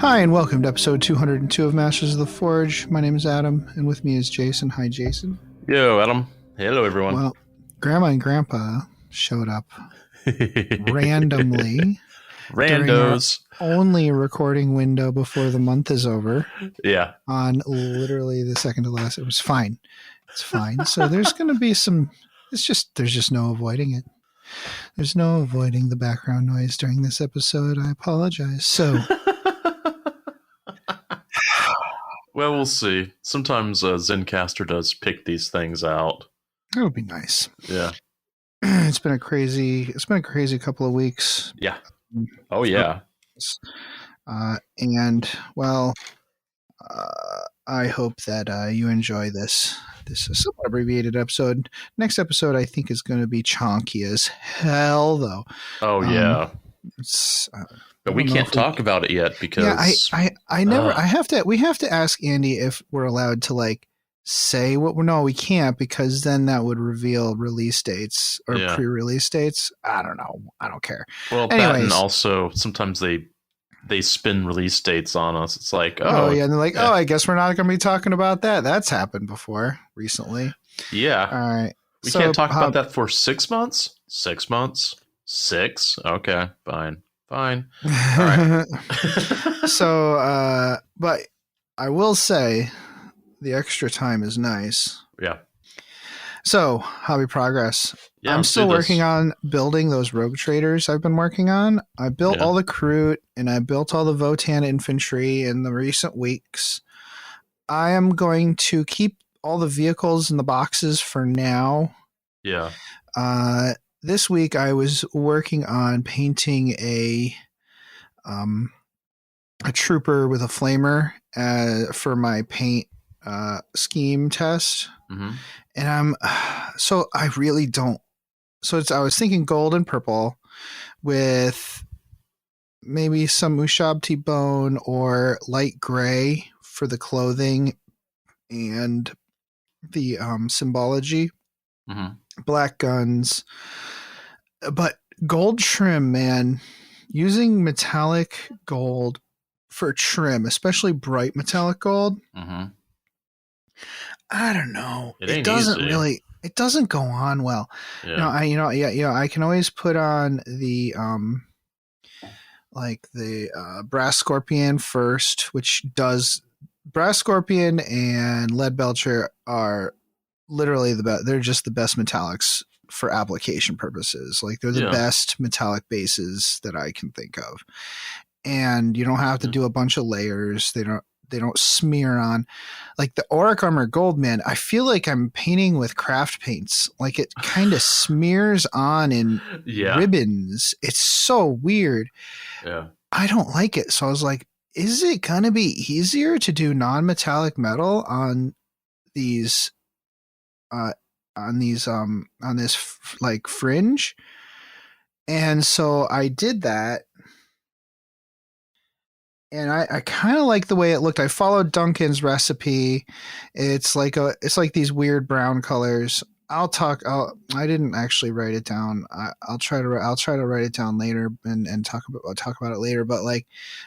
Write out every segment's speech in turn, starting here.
Hi, and welcome to episode 202 of Masters of the Forge. My name is Adam, and with me is Jason. Hi, Jason. Yo, Adam. Hello, everyone. Well, Grandma and Grandpa showed up randomly. Randos. During our only recording window before the month is over. Yeah. On literally the second to last. It was fine. It's fine. So there's going to be some... there's just no avoiding it. There's no avoiding the background noise during this episode. I apologize. So... Well, we'll see. Sometimes Zencaster does pick these things out. That would be nice. Yeah. It's been a crazy couple of weeks. Yeah. Oh, yeah. I hope that you enjoy this somewhat abbreviated episode. Next episode, I think, is going to be chonky as hell, though. Oh, yeah. But we can't talk about it yet because we have to ask Andy if we're allowed to say what we can't, because then that would reveal release dates or pre-release dates. I don't know. I don't care. Well, that, and also sometimes they spin release dates on us. It's like, and they're like, I guess we're not going to be talking about that. That's happened before recently. Yeah. All right. We can't talk about that for 6 months. 6 months. 6. Okay. Fine. All right. So, but I will say the extra time is nice. Yeah. So, hobby progress. Yeah, I'm still working on building those rogue traders I've been working on. I built all the Kroot and I built all the Votann infantry in the recent weeks. I am going to keep all the vehicles in the boxes for now. Yeah. This week I was working on painting a trooper with a flamer for my paint scheme test. Mm-hmm. And I was thinking gold and purple with maybe some Ushabti bone or light gray for the clothing and the symbology. Mm-hmm. Black guns, but gold trim, man. Using metallic gold for trim, especially bright metallic gold. Mm-hmm. I don't know. It doesn't go on well. Yeah. I can always put on the brass scorpion first, which does. Brass scorpion and lead belcher are literally the best. They're just the best metallics for application purposes. They're the best metallic bases that I can think of. And you don't have to do a bunch of layers. They don't smear on. The Auric Armor Gold, man, I feel like I'm painting with craft paints. It kind of smears on in ribbons. It's so weird. Yeah. I don't like it. So I was like, is it going to be easier to do non-metallic metal on these on this fringe? And so I did that, and I kind of like the way it looked. I followed Duncan's recipe. It's like these weird brown colors. I didn't actually write it down. I'll try to write it down later and talk about it later. But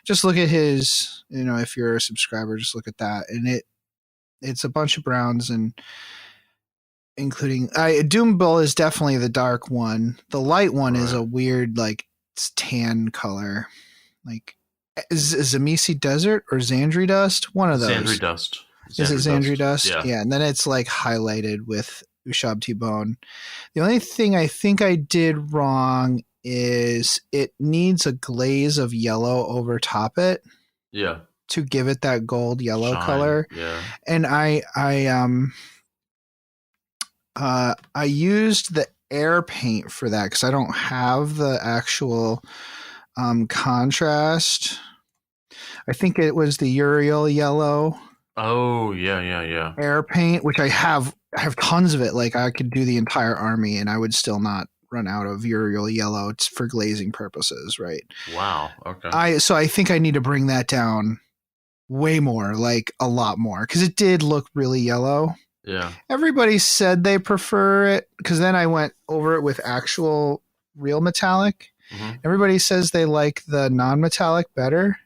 just look at his. If you're a subscriber, just look at that, and it's a bunch of browns, and including Doombull is definitely the dark one. The light one is a weird tan color, is Zamisi Desert or Xandri Dust? One of those. Xandri Dust. Is it Xandri Dust? Yeah. And then it's highlighted with Ushabti bone. The only thing I think I did wrong is it needs a glaze of yellow over top it. Yeah. To give it that gold yellow Shine. color. Yeah. And I used the air paint for that because I don't have the actual contrast. I think it was the Uriel yellow. Oh, yeah. Air paint, which I have tons of it. I could do the entire army and I would still not run out of Uriel yellow for glazing purposes, right? Wow. Okay. So I think I need to bring that down way more, a lot more, because it did look really yellow. Yeah. Everybody said they prefer it, because then I went over it with actual real metallic. Mm-hmm. Everybody says they like the non-metallic better.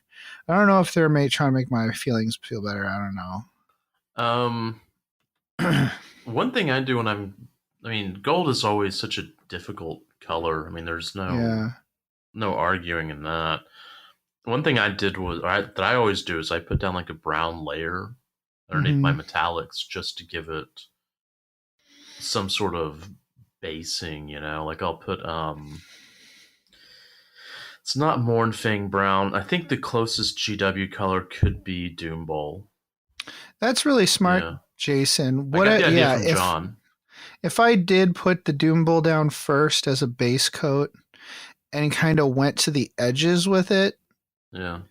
I don't know if they're trying to make my feelings feel better. I don't Um, know. one thing I do when I mean, gold is always such a difficult color. I mean, there's Yeah. no arguing in that. One thing I did that I always do is I put down like a brown layer underneath my Hmm. metallics just to give it some sort of basing, like I'll put it's not Mornfang brown. I think the closest GW color could be Doom Bowl. That's really smart, Yeah. Jason. I got the idea Yeah, from John. if I did put the Doom Bull down first as a base coat and kind of went to the edges with it, Yeah.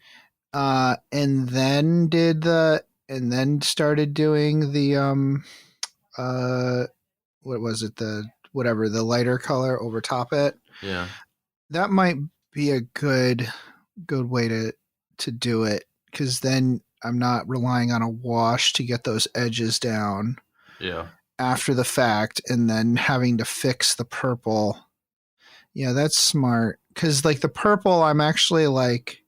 and then started doing the what was it, the lighter color over top it, Yeah. that might be a good way to do it, because then I'm not relying on a wash to get those edges down Yeah. after the fact and then having to fix the purple. Yeah, that's smart, because like the purple, I'm actually like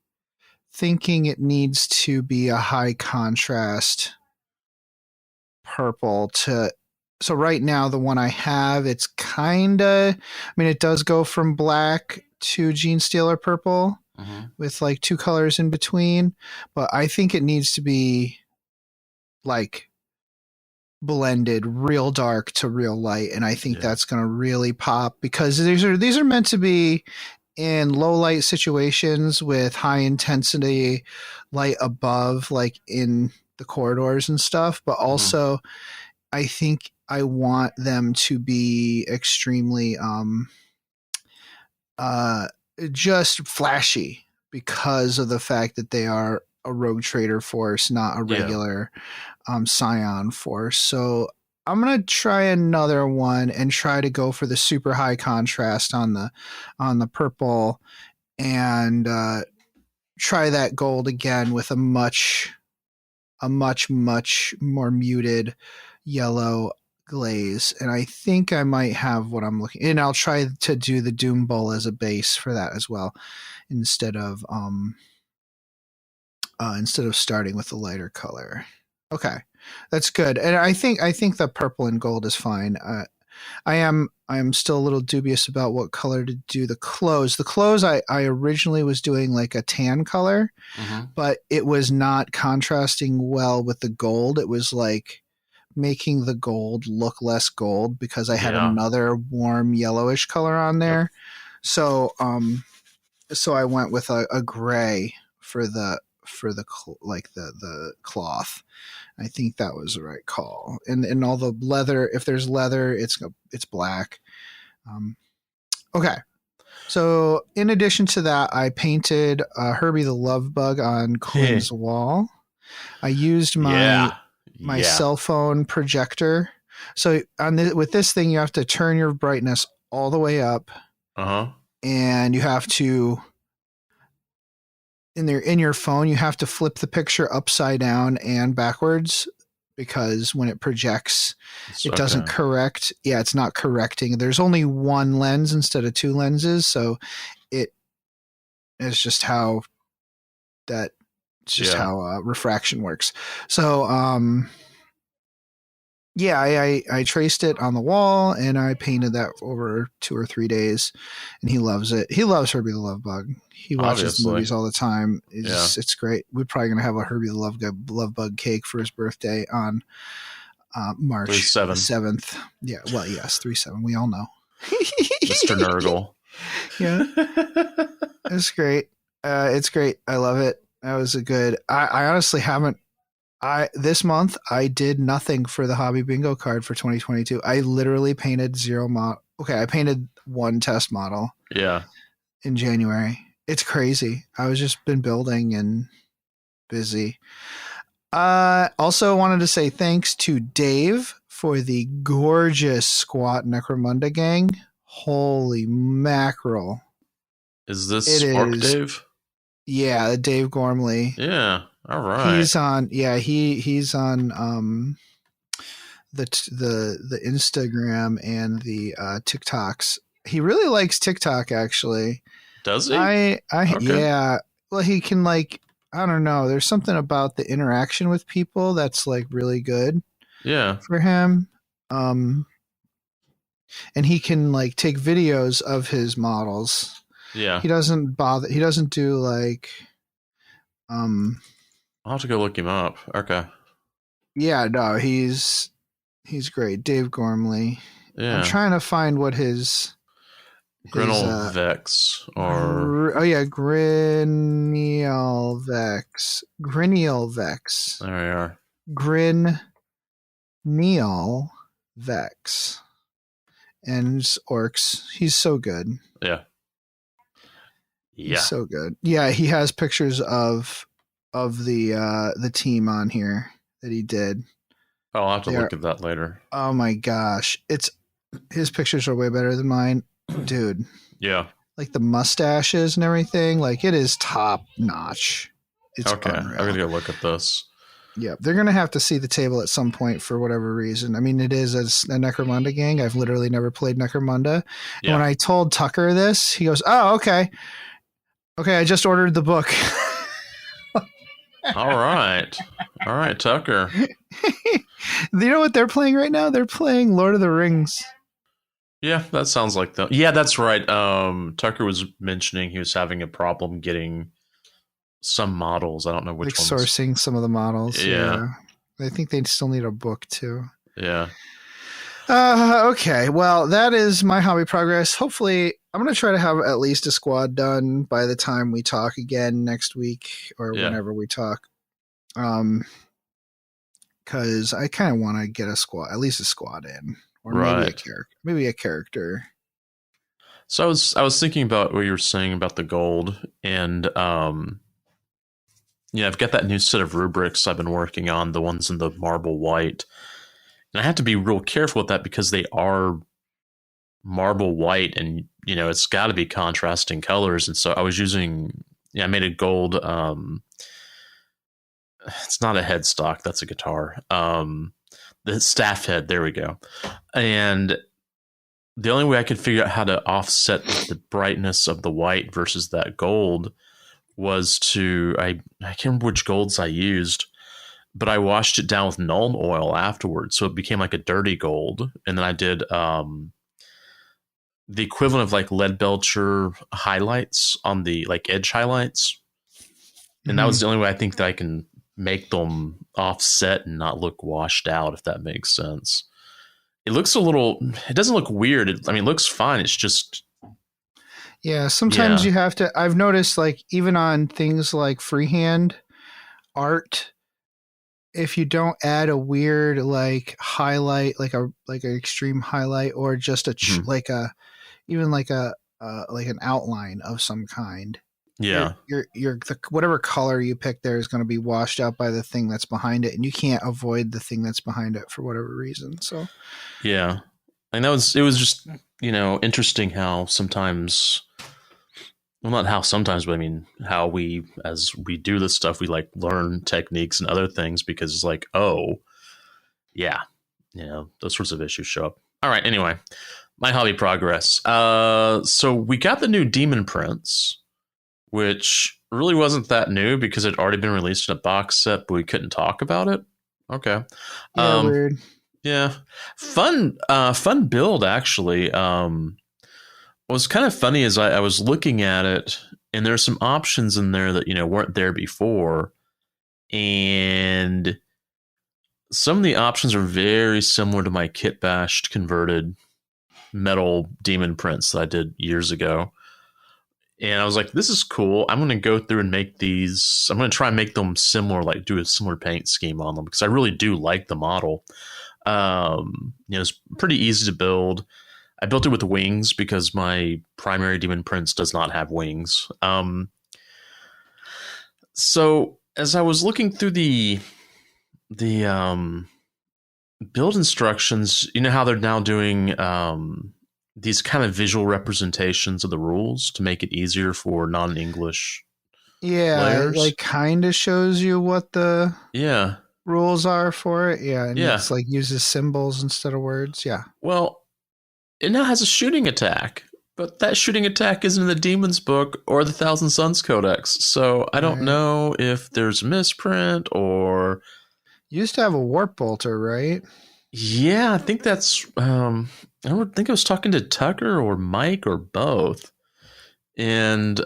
thinking it needs to be a high contrast purple to. So right now the one I have, it's kind of, I mean, it does go from black to Gene Stealer purple Mm-hmm. with like two colors in between, but I think it needs to be like blended real dark to real light, and I think Yeah. that's going to really pop, because these are meant to be in low light situations with high intensity light above, like in the corridors and stuff, but Mm-hmm. also I think I want them to be extremely uh just flashy, because of the fact that they are a rogue trader force, not a Yeah. regular Scion force. So I'm gonna try another one and try to go for the super high contrast on the purple, and try that gold again with a much more muted yellow glaze. And I think I might have what I'm looking, and I'll try to do the Doom Bowl as a base for that as well, instead of starting with the lighter color. Okay, that's good. And I think the purple and gold is fine. I am still a little dubious about what color to do the clothes. The clothes, I originally was doing like a tan color, Mm-hmm. but it was not contrasting well with the gold. It was like making the gold look less gold, because I had Yeah. another warm yellowish color on Yep. there. So so I went with a gray for the the cloth. I think that was the right call. And all the leather, if there's leather, it's black. Okay. So in addition to that, I painted Herbie the Love Bug on Quinn's wall. I used my Yeah. cell phone projector. So with this thing, you have to turn your brightness all the way up, Uh-huh. and you have to, in your phone, you have to flip the picture upside down and backwards, because when it projects, it doesn't correct. Yeah, it's not correcting. There's only one lens instead of two lenses, so it is just how that. It's just how refraction works. So, yeah, I traced it on the wall, and I painted that over 2 or 3 days, and he loves it. He loves Herbie the Love Bug. He watches the movies all the time. It's great. We're probably going to have a Herbie the Love Bug cake for his birthday on March 7th. Yeah, well, yes, 3/7. We all know. Mr. Nurgle. Yeah. It's great. It's great. I love it. That was a good. I honestly haven't. This month I did nothing for the hobby bingo card for 2022. I literally painted zero model. Okay, I painted one test model. Yeah. In January. It's crazy. I was just been building and busy. Also wanted to say thanks to Dave for the gorgeous Squat Necromunda gang. Holy mackerel. Is this Spark Dave? Yeah, Dave Gormley. Yeah. All right. He's on. Yeah, he's on the Instagram and the TikToks. He really likes TikTok, actually. Does he? Okay. Yeah. Well, he can like I don't know. There's something about the interaction with people that's like really good Yeah. for him. Um, and he can like take videos of his models. Yeah. He doesn't bother. He doesn't do like, um, I'll have to go look him up. Okay. yeah, no, he's great. Dave Gormley. I'm Yeah. trying to find what his Grinnell Vex or oh yeah, Grineal Vex. Grineal Vex. there we are. Grineal Vex. And orcs. He's so good. Yeah. He's Yeah. so good. Yeah, he has pictures of the team on here that he did. Oh, I'll have to They look are, at that later. oh my gosh. It's his pictures are way better than mine. Dude. Yeah. Like the mustaches and everything, like it is top notch. It's Okay. unreal. I'm gonna go look at this. Yeah, they're gonna have to see the table at some point for whatever reason. I mean, it is a Necromunda gang. I've literally never played Necromunda. Yeah. And when I told Tucker this, he goes, "Oh, okay, okay. I just ordered the book." All right. All right, Tucker. You know what they're playing right now? They're playing Lord of the Rings. Yeah, that sounds like the. Yeah, that's right. Tucker was mentioning he was having a problem getting some models. I don't know which Like ones. sourcing some of the models. Yeah. I think they still need a book too. Yeah. Okay, well, that is my hobby progress. Hopefully, I'm going to try to have at least a squad done by the time we talk again next week or whenever we talk. Because I kind of want to get a squad, at least a squad in, or maybe a character. So I was thinking about what you were saying about the gold, and yeah, I've got that new set of rubrics I've been working on, the ones in the marble white. And I have to be real careful with that because they are marble white and, you know, it's got to be contrasting colors. And so I was using, I made a gold, it's not a headstock, that's a guitar. The staff head, there we go. And the only way I could figure out how to offset the brightness of the white versus that gold was I can't remember which golds I used, but I washed it down with Nuln oil afterwards, so it became like a dirty gold. And then I did the equivalent of like Leadbelcher highlights on the like edge highlights, and that was the only way I think that I can make them offset and not look washed out, if that makes sense. It looks it doesn't look weird. It looks fine. It's just. Yeah, sometimes you have to. I've noticed, like, even on things like freehand art, if you don't add a weird like highlight, like an extreme highlight, or just like an outline of some kind. Yeah, whatever color you pick there is going to be washed out by the thing that's behind it, and you can't avoid the thing that's behind it for whatever reason. So, yeah, and it was just interesting how sometimes. Well, not how sometimes, but how we, as we do this stuff, we like learn techniques and other things because it's like, oh, yeah, those sorts of issues show up. All right. Anyway, my hobby progress. So we got the new Demon Prince, which really wasn't that new because it had already been released in a box set, but we couldn't talk about it. Okay. Yeah, weird. Yeah. Fun build, actually. What was kind of funny is I was looking at it, and there's some options in there that weren't there before, and some of the options are very similar to my kit bashed converted metal Demon Prince that I did years ago. And I was like, this is cool. I'm going to go through and make these. I'm going to try and make them similar, like do a similar paint scheme on them because I really do like the model. It's pretty easy to build. I built it with wings because my primary Demon Prince does not have wings. So as I was looking through the build instructions, you know how they're now doing these kind of visual representations of the rules to make it easier for non-English players? It like kind of shows you what the rules are for it. Yeah, and it's like uses symbols instead of words. Yeah. Well, it now has a shooting attack. But that shooting attack isn't in the Demon's Book or the Thousand Suns Codex, so I don't Right. know if there's a misprint or. You used to have a warp bolter, right? Yeah, I think that's. I don't think I was talking to Tucker or Mike or both, and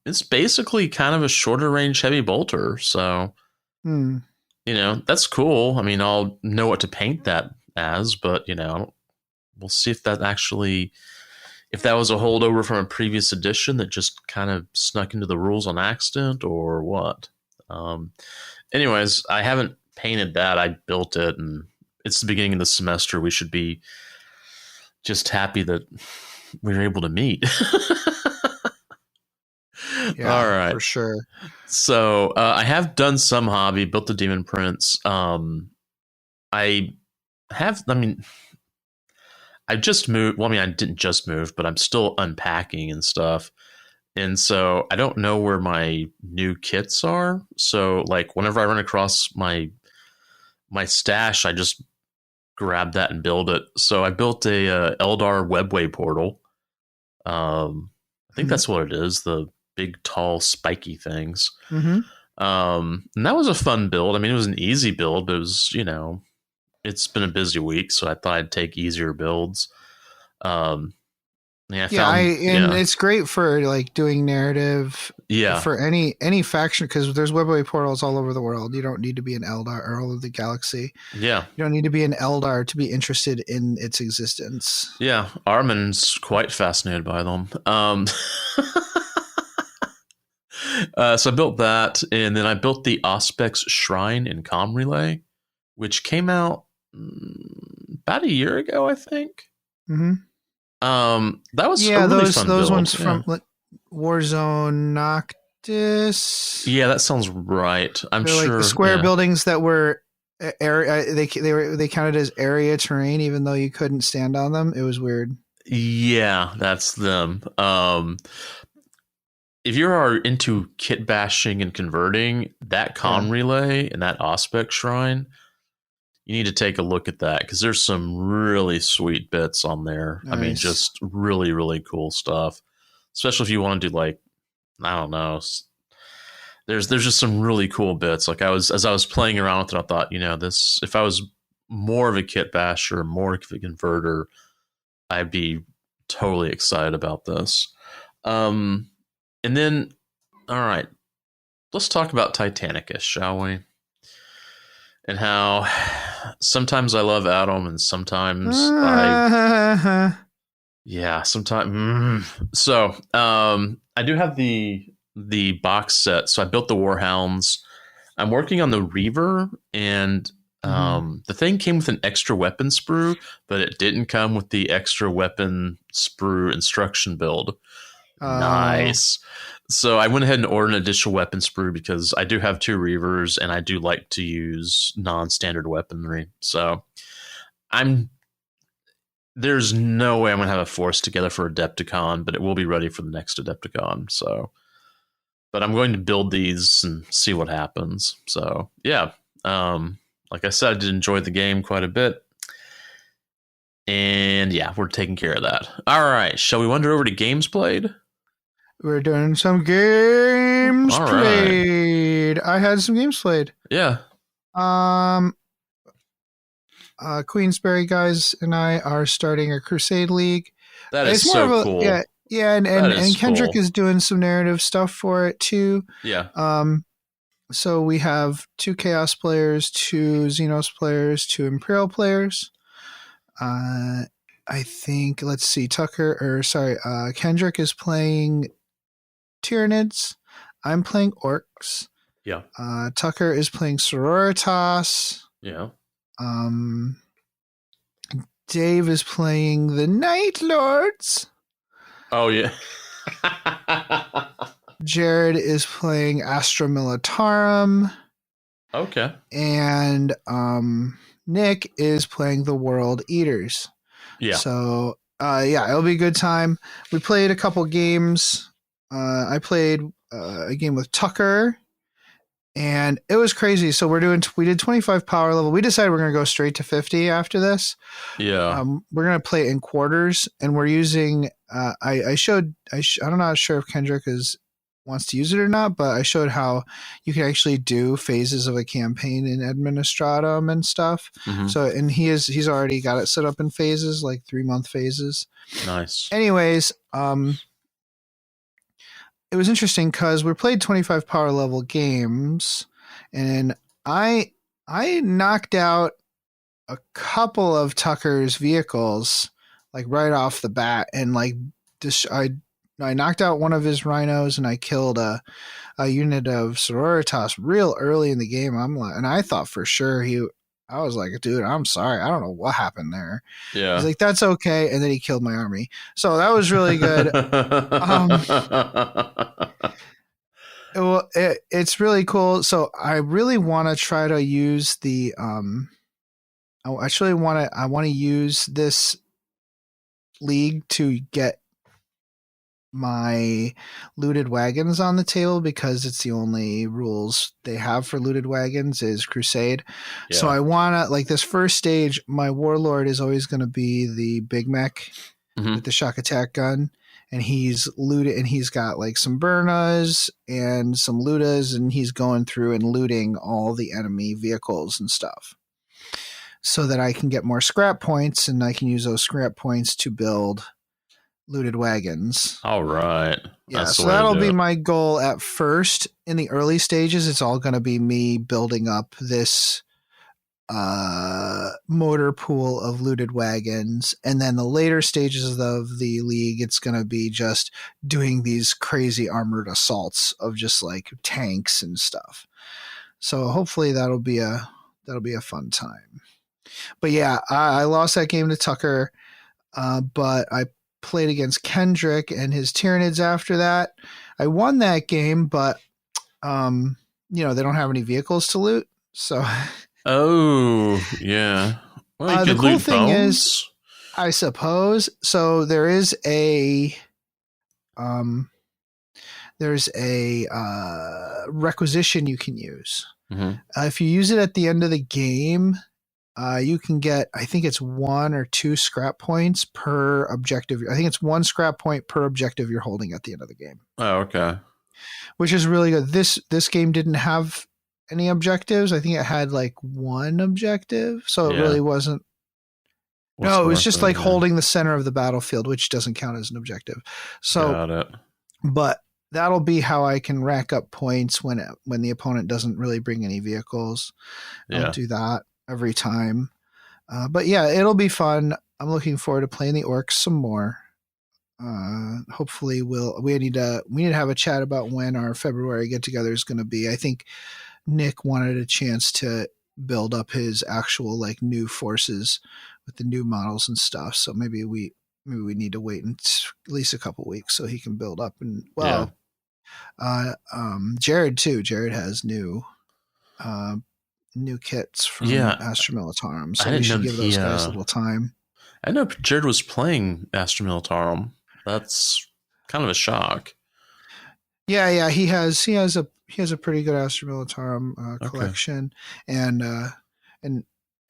it's basically kind of a shorter range heavy bolter. So Hmm. that's cool. I mean, I'll know what to paint that as, but we'll see if that actually. If that was a holdover from a previous edition that just kind of snuck into the rules on accident or what. Um, anyways, I haven't painted that. I built it, and it's the beginning of the semester. We should be just happy that we were able to meet. All Yeah, right. for sure. So I have done some hobby, built the Demon Prince. I have, I mean, I just moved. Well, I mean, I didn't just move, but I'm still unpacking and stuff. And so I don't know where my new kits are. So like whenever I run across my stash, I just grab that and build it. So I built a Eldar webway portal. I think that's what it is. The big, tall, spiky things. Mm-hmm. And that was a fun build. I mean, it was an easy build, but it was, it's been a busy week, so I thought I'd take easier builds. Yeah, It's great for like doing narrative. Yeah, For any faction, because there's webway portals all over the world. You don't need to be an Eldar or all of the galaxy. yeah, You don't need to be an Eldar to be interested in its existence. yeah. Armin's quite fascinated by them. So I built that, and then I built the Auspex Shrine in Com Relay, which came out about a year ago, I think. Mm-hmm. That was a really fun those build. ones from Warzone Noctis. Yeah, that sounds right. I'm They're sure like the square buildings that were area. They counted as area terrain, even though you couldn't stand on them. It was weird. Yeah, that's them. If you are into kit bashing and converting, that Com Relay and that Auspex Shrine, you need to take a look at that because there's some really sweet bits on there. Nice. I mean, just really, really cool stuff. Especially if you want to do like, I don't know, there's just some really cool bits. Like as I was playing around with it, I thought, this, if I was more of a kit basher, more of a converter, I'd be totally excited about this. And then, all right, let's talk about Titanicus, shall we? And how sometimes I love Adam and sometimes sometimes. So, I do have the box set. So I built the Warhounds. I'm working on the Reaver, and the thing came with an extra weapon sprue, but it didn't come with the extra weapon sprue instruction build. Nice. So I went ahead and ordered an additional weapon sprue because I do have 2 Reavers and I do like to use non-standard weaponry. So there's no way I'm going to have a force together for Adepticon, but it will be ready for the next Adepticon. So, but I'm going to build these and see what happens. So yeah, like I said, I did enjoy the game quite a bit. And yeah, we're taking care of that. All right. Shall we wander over to games played? We're doing some games All played. Right. I had some games played. Yeah. Queensberry guys and I are starting a Crusade League. That is so cool. Yeah, and Kendrick is doing some narrative stuff for it too. Yeah. So we have 2 Chaos players, 2 Xenos players, 2 Imperial players. I think, let's see, Kendrick is playing Tyranids. I'm playing Orcs. Yeah. Tucker is playing Sororitas. Yeah. Dave is playing the Night Lords. Oh, yeah. Jared is playing Astra Militarum. Okay. And Nick is playing the World Eaters. Yeah. So, it'll be a good time. We played a couple games. I played a game with Tucker, and it was crazy. So we did 25 power level. We decided we're going to go straight to 50 after this. Yeah. We're going to play in quarters, and we're using I'm not sure if Kendrick wants to use it or not, but I showed how you can actually do phases of a campaign in Administratum and stuff. Mm-hmm. So, and he's already got it set up in phases, like 3-month phases. Nice. Anyways, it was interesting because we played 25 power level games, and I knocked out a couple of Tucker's vehicles like right off the bat, and like I knocked out one of his rhinos, and I killed a unit of Sororitas real early in the game. And I thought for sure I was like, dude, I'm sorry, I don't know what happened there. Yeah. He's like, that's okay, and then he killed my army, so that was really good. It's really cool. So I really want to try to use the I want to use this league to get my looted wagons on the table, because it's the only rules they have for looted wagons is Crusade. Yeah. So I want to, like, this first stage, my warlord is always going to be the big mech with the shock attack gun, and he's looted, and he's got like some Burnas and some Ludas, and he's going through and looting all the enemy vehicles and stuff, so that I can get more scrap points, and I can use those scrap points to build looted wagons. All right. Yeah, so that'll be my goal at first. In the early stages, it's all going to be me building up this motor pool of looted wagons, and then the later stages of the league, it's going to be just doing these crazy armored assaults of just like tanks and stuff. So hopefully that'll be a fun time. But yeah, I lost that game to Tucker, but I played against Kendrick and his Tyranids after that. I won that game, but they don't have any vehicles to loot. So oh yeah. Well, the cool thing is, I suppose, so there's a requisition you can use. If you use it at the end of the game, you can get, I think it's 1 or 2 scrap points per objective. I think it's 1 scrap point per objective you're holding at the end of the game. Oh, okay. Which is really good. This game didn't have any objectives. I think it had like 1 objective, so it really wasn't. It was just like holding the center of the battlefield, which doesn't count as an objective. So, got it. But that'll be how I can rack up points when the opponent doesn't really bring any vehicles. I'll do that every time. But yeah, it'll be fun. I'm looking forward to playing the orcs some more. Hopefully we need to have a chat about when our February get together is going to be. I think Nick wanted a chance to build up his actual like new forces with the new models and stuff. So maybe we need to wait at least a couple weeks so he can build up. And Jared too. Jared has new kits from Astra Militarum, so we should give those guys a little time. I know Jared was playing Astra Militarum. That's kind of a shock. Yeah, he has a pretty good Astra Militarum collection, and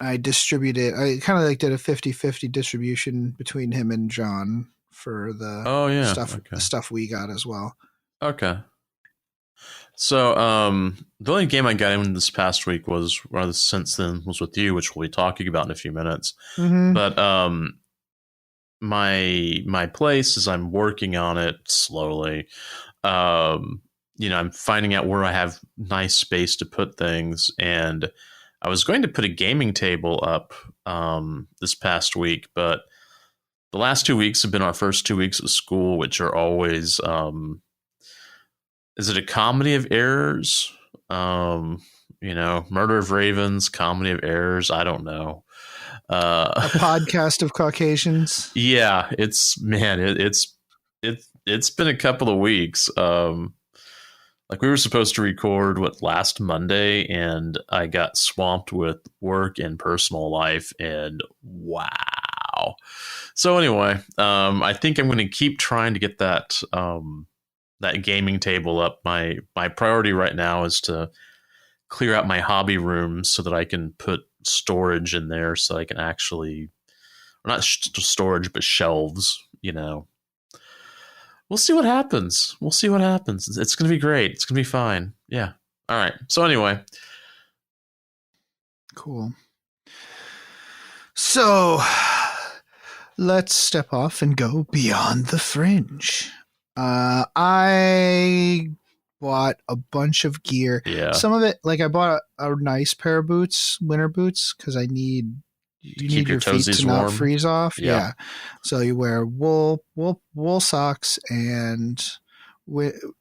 I distributed. I kind of like did a 50-50 distribution between him and John for the stuff we got as well. Okay. So the only game I got in this past week was with you, which we'll be talking about in a few minutes. But my place is, I'm working on it slowly. I'm finding out where I have nice space to put things, and I was going to put a gaming table up this past week, but the last 2 weeks have been our first 2 weeks of school, which are always is it a comedy of errors? Murder of Ravens, comedy of errors. I don't know. A podcast of Caucasians. Yeah, it's been a couple of weeks. Like we were supposed to record last Monday, and I got swamped with work and personal life, and wow. So anyway, I think I'm going to keep trying to get that gaming table up. My priority right now is to clear out my hobby room so that I can put storage in there, so I can actually, not storage, but shelves, we'll see what happens. We'll see what happens. It's going to be great. It's going to be fine. Yeah. All right. So anyway, Cool. So let's step off and go beyond the fringe. I bought a bunch of gear. yeah, Some of it, like I bought a nice pair of boots, winter boots, because you keep need your your feet toesies to not warm. freeze off. Yeah. Yeah. So you wear wool socks and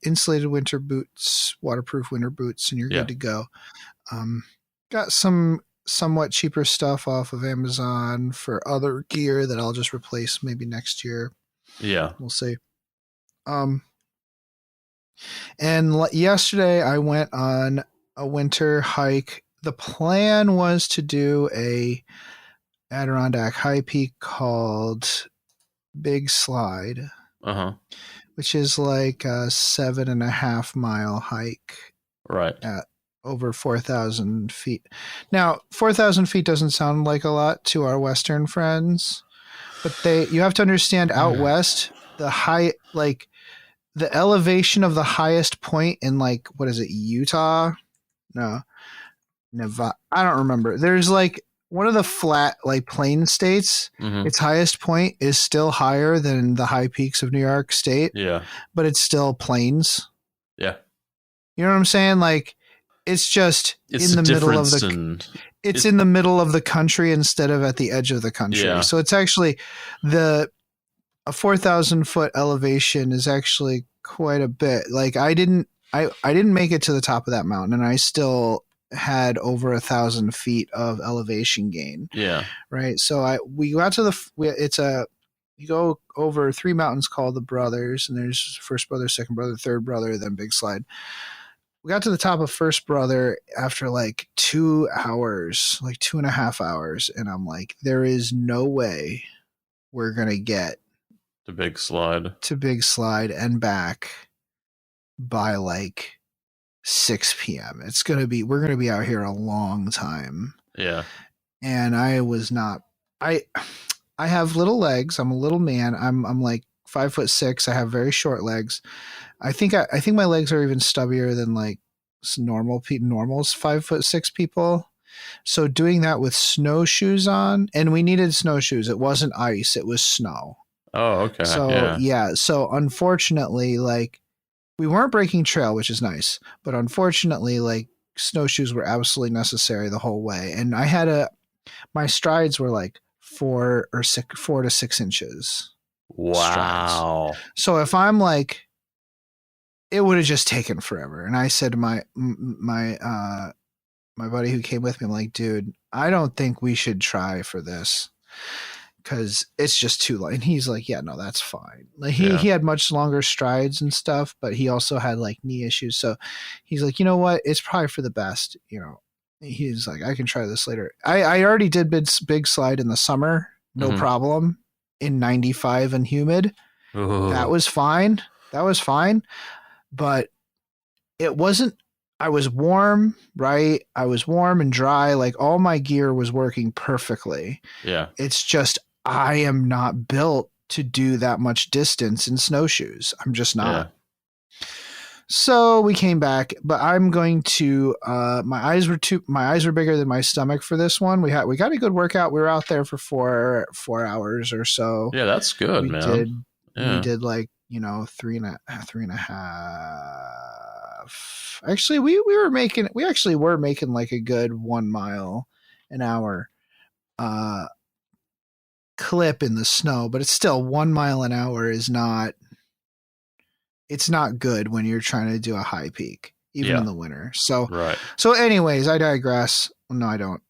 insulated winter boots, waterproof winter boots, and you're Yeah. good to go. Got some somewhat cheaper stuff off of Amazon for other gear that I'll just replace maybe next year. Yeah. We'll see. And yesterday I went on a winter hike. The plan was to do a Adirondack high peak called Big Slide, Uh-huh. which is like a 7.5 mile hike Right. at over 4,000 feet. Now, 4,000 feet doesn't sound like a lot to our Western friends, but you have to understand out West, the elevation of the highest point in like, what is it, Utah? No, Nevada. I don't remember. There's like one of the flat, like plain states. Mm-hmm. Its highest point is still higher than the high peaks of New York State. Yeah. But it's still plains. Yeah. You know what I'm saying? Like, it's just It's in the middle of it's in the middle of the country instead of at the edge of the country. Yeah. So it's actually a 4,000 foot elevation is actually quite a bit. Like I didn't make it to the top of that mountain, and I still had over 1,000 feet of elevation gain. Yeah. Right. So we got to you go over 3 mountains called the Brothers, and there's first brother, second brother, third brother, then Big Slide. We got to the top of First Brother after like 2 hours, like 2.5 hours. And I'm like, there is no way we're going to get the Big Slide to Big Slide and back by like 6 p.m. We're going to be out here a long time. Yeah. And I have little legs. I'm a little man. I'm like 5'6". I have very short legs. I think my legs are even stubbier than like normal's 5'6" people. So doing that with snowshoes on, and we needed snowshoes. It wasn't ice; it was snow. Oh, okay. So yeah. So unfortunately, like we weren't breaking trail, which is nice, but unfortunately, like snowshoes were absolutely necessary the whole way. And my strides were like 4 to 6 inches. Wow. Strides. So if I'm like, it would have just taken forever. And I said to my buddy who came with me, I'm like, dude, I don't think we should try for this because it's just too long. And he's like, yeah, no, that's fine. Like he had much longer strides and stuff, but he also had like knee issues. So he's like, you know what? It's probably for the best, you know. He's like, I can try this later. I already did Big Slide in the summer, no problem, in 95 and humid. Ooh. That was fine. But it wasn't. I was warm, right? I was warm and dry. Like all my gear was working perfectly. Yeah. It's just I am not built to do that much distance in snowshoes. I'm just not. Yeah. So we came back, but I'm going to. My eyes were bigger than my stomach for this one. We got a good workout. We were out there for 4 hours or so. Yeah, that's good, man. We did like 3.5. Actually, we actually were making like a good 1 mile an hour clip in the snow, but it's still 1 mile an hour is not. It's not good when you're trying to do a high peak, even in the winter. So, So anyways, I digress. No, I don't.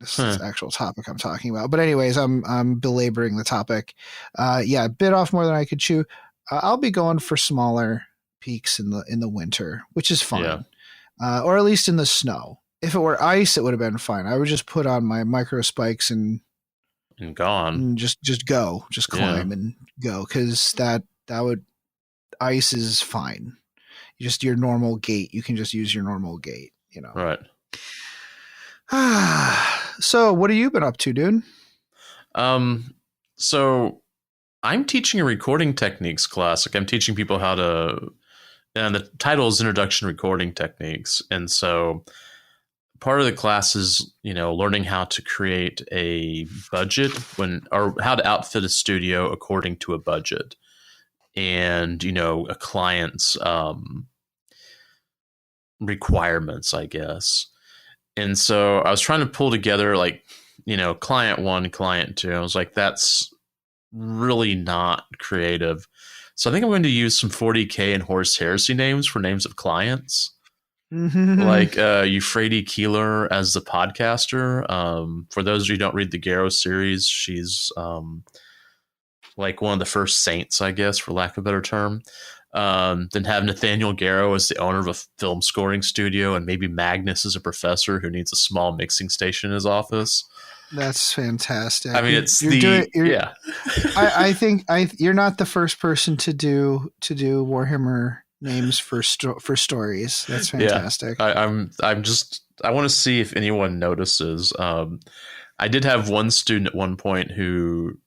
This is the actual topic I'm talking about. But anyways, I'm belaboring the topic. Bit off more than I could chew. I'll be going for smaller peaks in the winter, which is fine. Or at least in the snow. If it were ice, it would have been fine. I would just put on my micro spikes and gone. And just go. Just climb and go. Because that would ice is fine. Just your normal gait. You can just use your normal gait, you know. Right. So what have you been up to, dude? So I'm teaching a recording techniques class. Like I'm teaching people how to, and the title is Introduction to Recording Techniques. And so part of the class is, learning how to create a budget or how to outfit a studio according to a budget and, a client's requirements, I guess. And so I was trying to pull together like, client one, client two. I was like, that's really not creative. So I think I'm going to use some 40K and Horse Heresy names for names of clients. Like Euphrates Keeler as the podcaster. For those of you who don't read the Garrow series, she's like one of the first saints, I guess, for lack of a better term. Then have Nathaniel Garrow as the owner of a film scoring studio, and maybe Magnus as a professor who needs a small mixing station in his office. That's fantastic. I mean, yeah. I think you're not the first person to do Warhammer names for stories. That's fantastic. Yeah. I want to see if anyone notices. I did have one student at one point who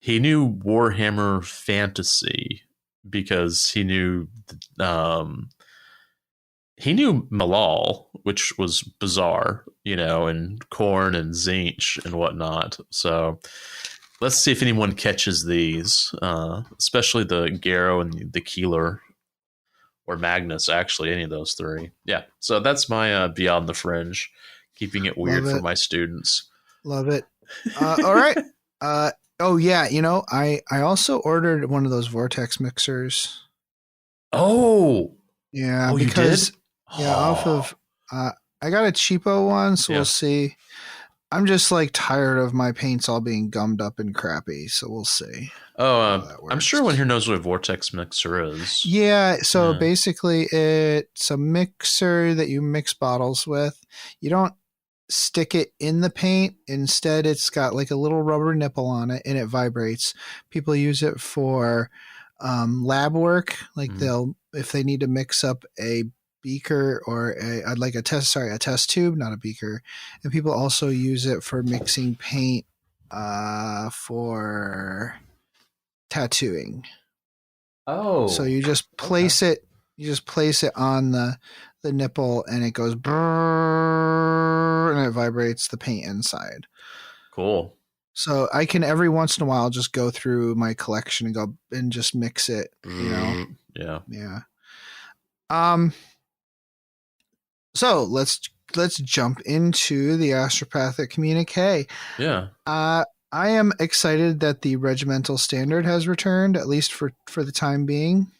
he knew Warhammer Fantasy because he knew Malal, which was bizarre, and Korn and Zinch and whatnot. So let's see if anyone catches these, especially the Garrow and the Keeler. Or Magnus, actually, any of those three. Yeah, so that's my Beyond the Fringe, keeping it weird for my students. Love it. All right. Oh, yeah, I also ordered one of those Vortex mixers. Oh! Yeah, because... You did? Yeah, off of... I got a cheapo one, so we'll see. I'm just like tired of my paints all being gummed up and crappy, so we'll see. I'm sure everyone here knows what a vortex mixer is. Yeah, so basically it's a mixer that you mix bottles with. You don't stick it in the paint. Instead, it's got like a little rubber nipple on it and it vibrates. People use it for lab work. Like if they need to mix up a beaker or a test tube, not a beaker. And people also use it for mixing paint for tattooing. Oh, so you just place it on the nipple and it goes brrr, and it vibrates the paint inside. Cool. So I can every once in a while just go through my collection and go and just mix it, Yeah. So let's jump into the Astropathic Communique. Yeah. I am excited that the regimental standard has returned, at least for the time being.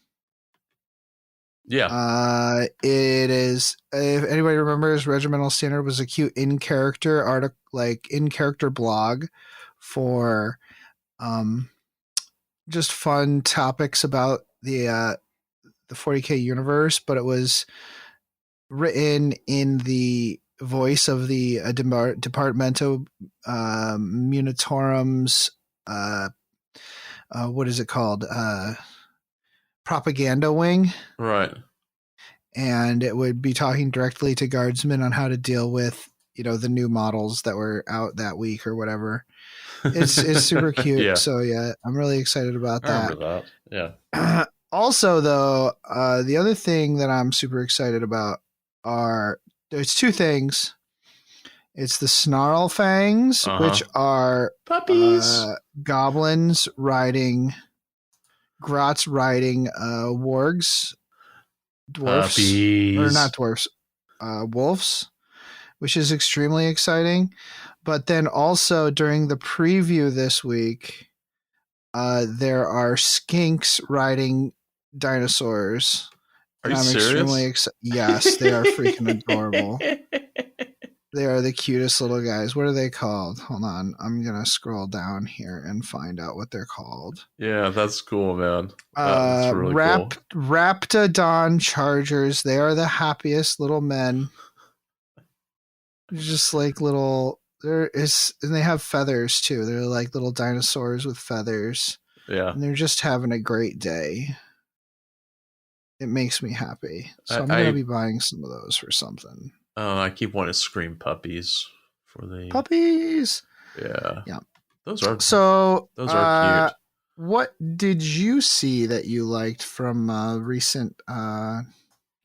Yeah. It is. If anybody remembers, regimental standard was a cute in character blog for just fun topics about the 40K universe, but it was written in the voice of the Departamento Munitorum's what is it called? Propaganda wing. Right. And it would be talking directly to guardsmen on how to deal with, the new models that were out that week or whatever. It's super cute. Yeah. So yeah, I'm really excited about that. I remember that. Yeah. Also though, the other thing that I'm super excited about there's two things. It's the Snarl Fangs, which are puppies, goblins riding, grots riding wargs, dwarfs, puppies. Or not dwarfs, wolves, which is extremely exciting. But then also during the preview this week, there are skinks riding dinosaurs. Are you serious? Yes, they are freaking adorable. They are the cutest little guys. What are they called? Hold on. I'm going to scroll down here and find out what they're called. Yeah, that's cool, man. That's really cool. Raptodon Chargers. They are the happiest little men. Just like little... and they have feathers, too. They're like little dinosaurs with feathers. Yeah. And they're just having a great day. It makes me happy. So I'm going to be buying some of those for something. I keep wanting to scream puppies for the puppies. Yeah. Yeah. Those are cute. What did you see that you liked from recent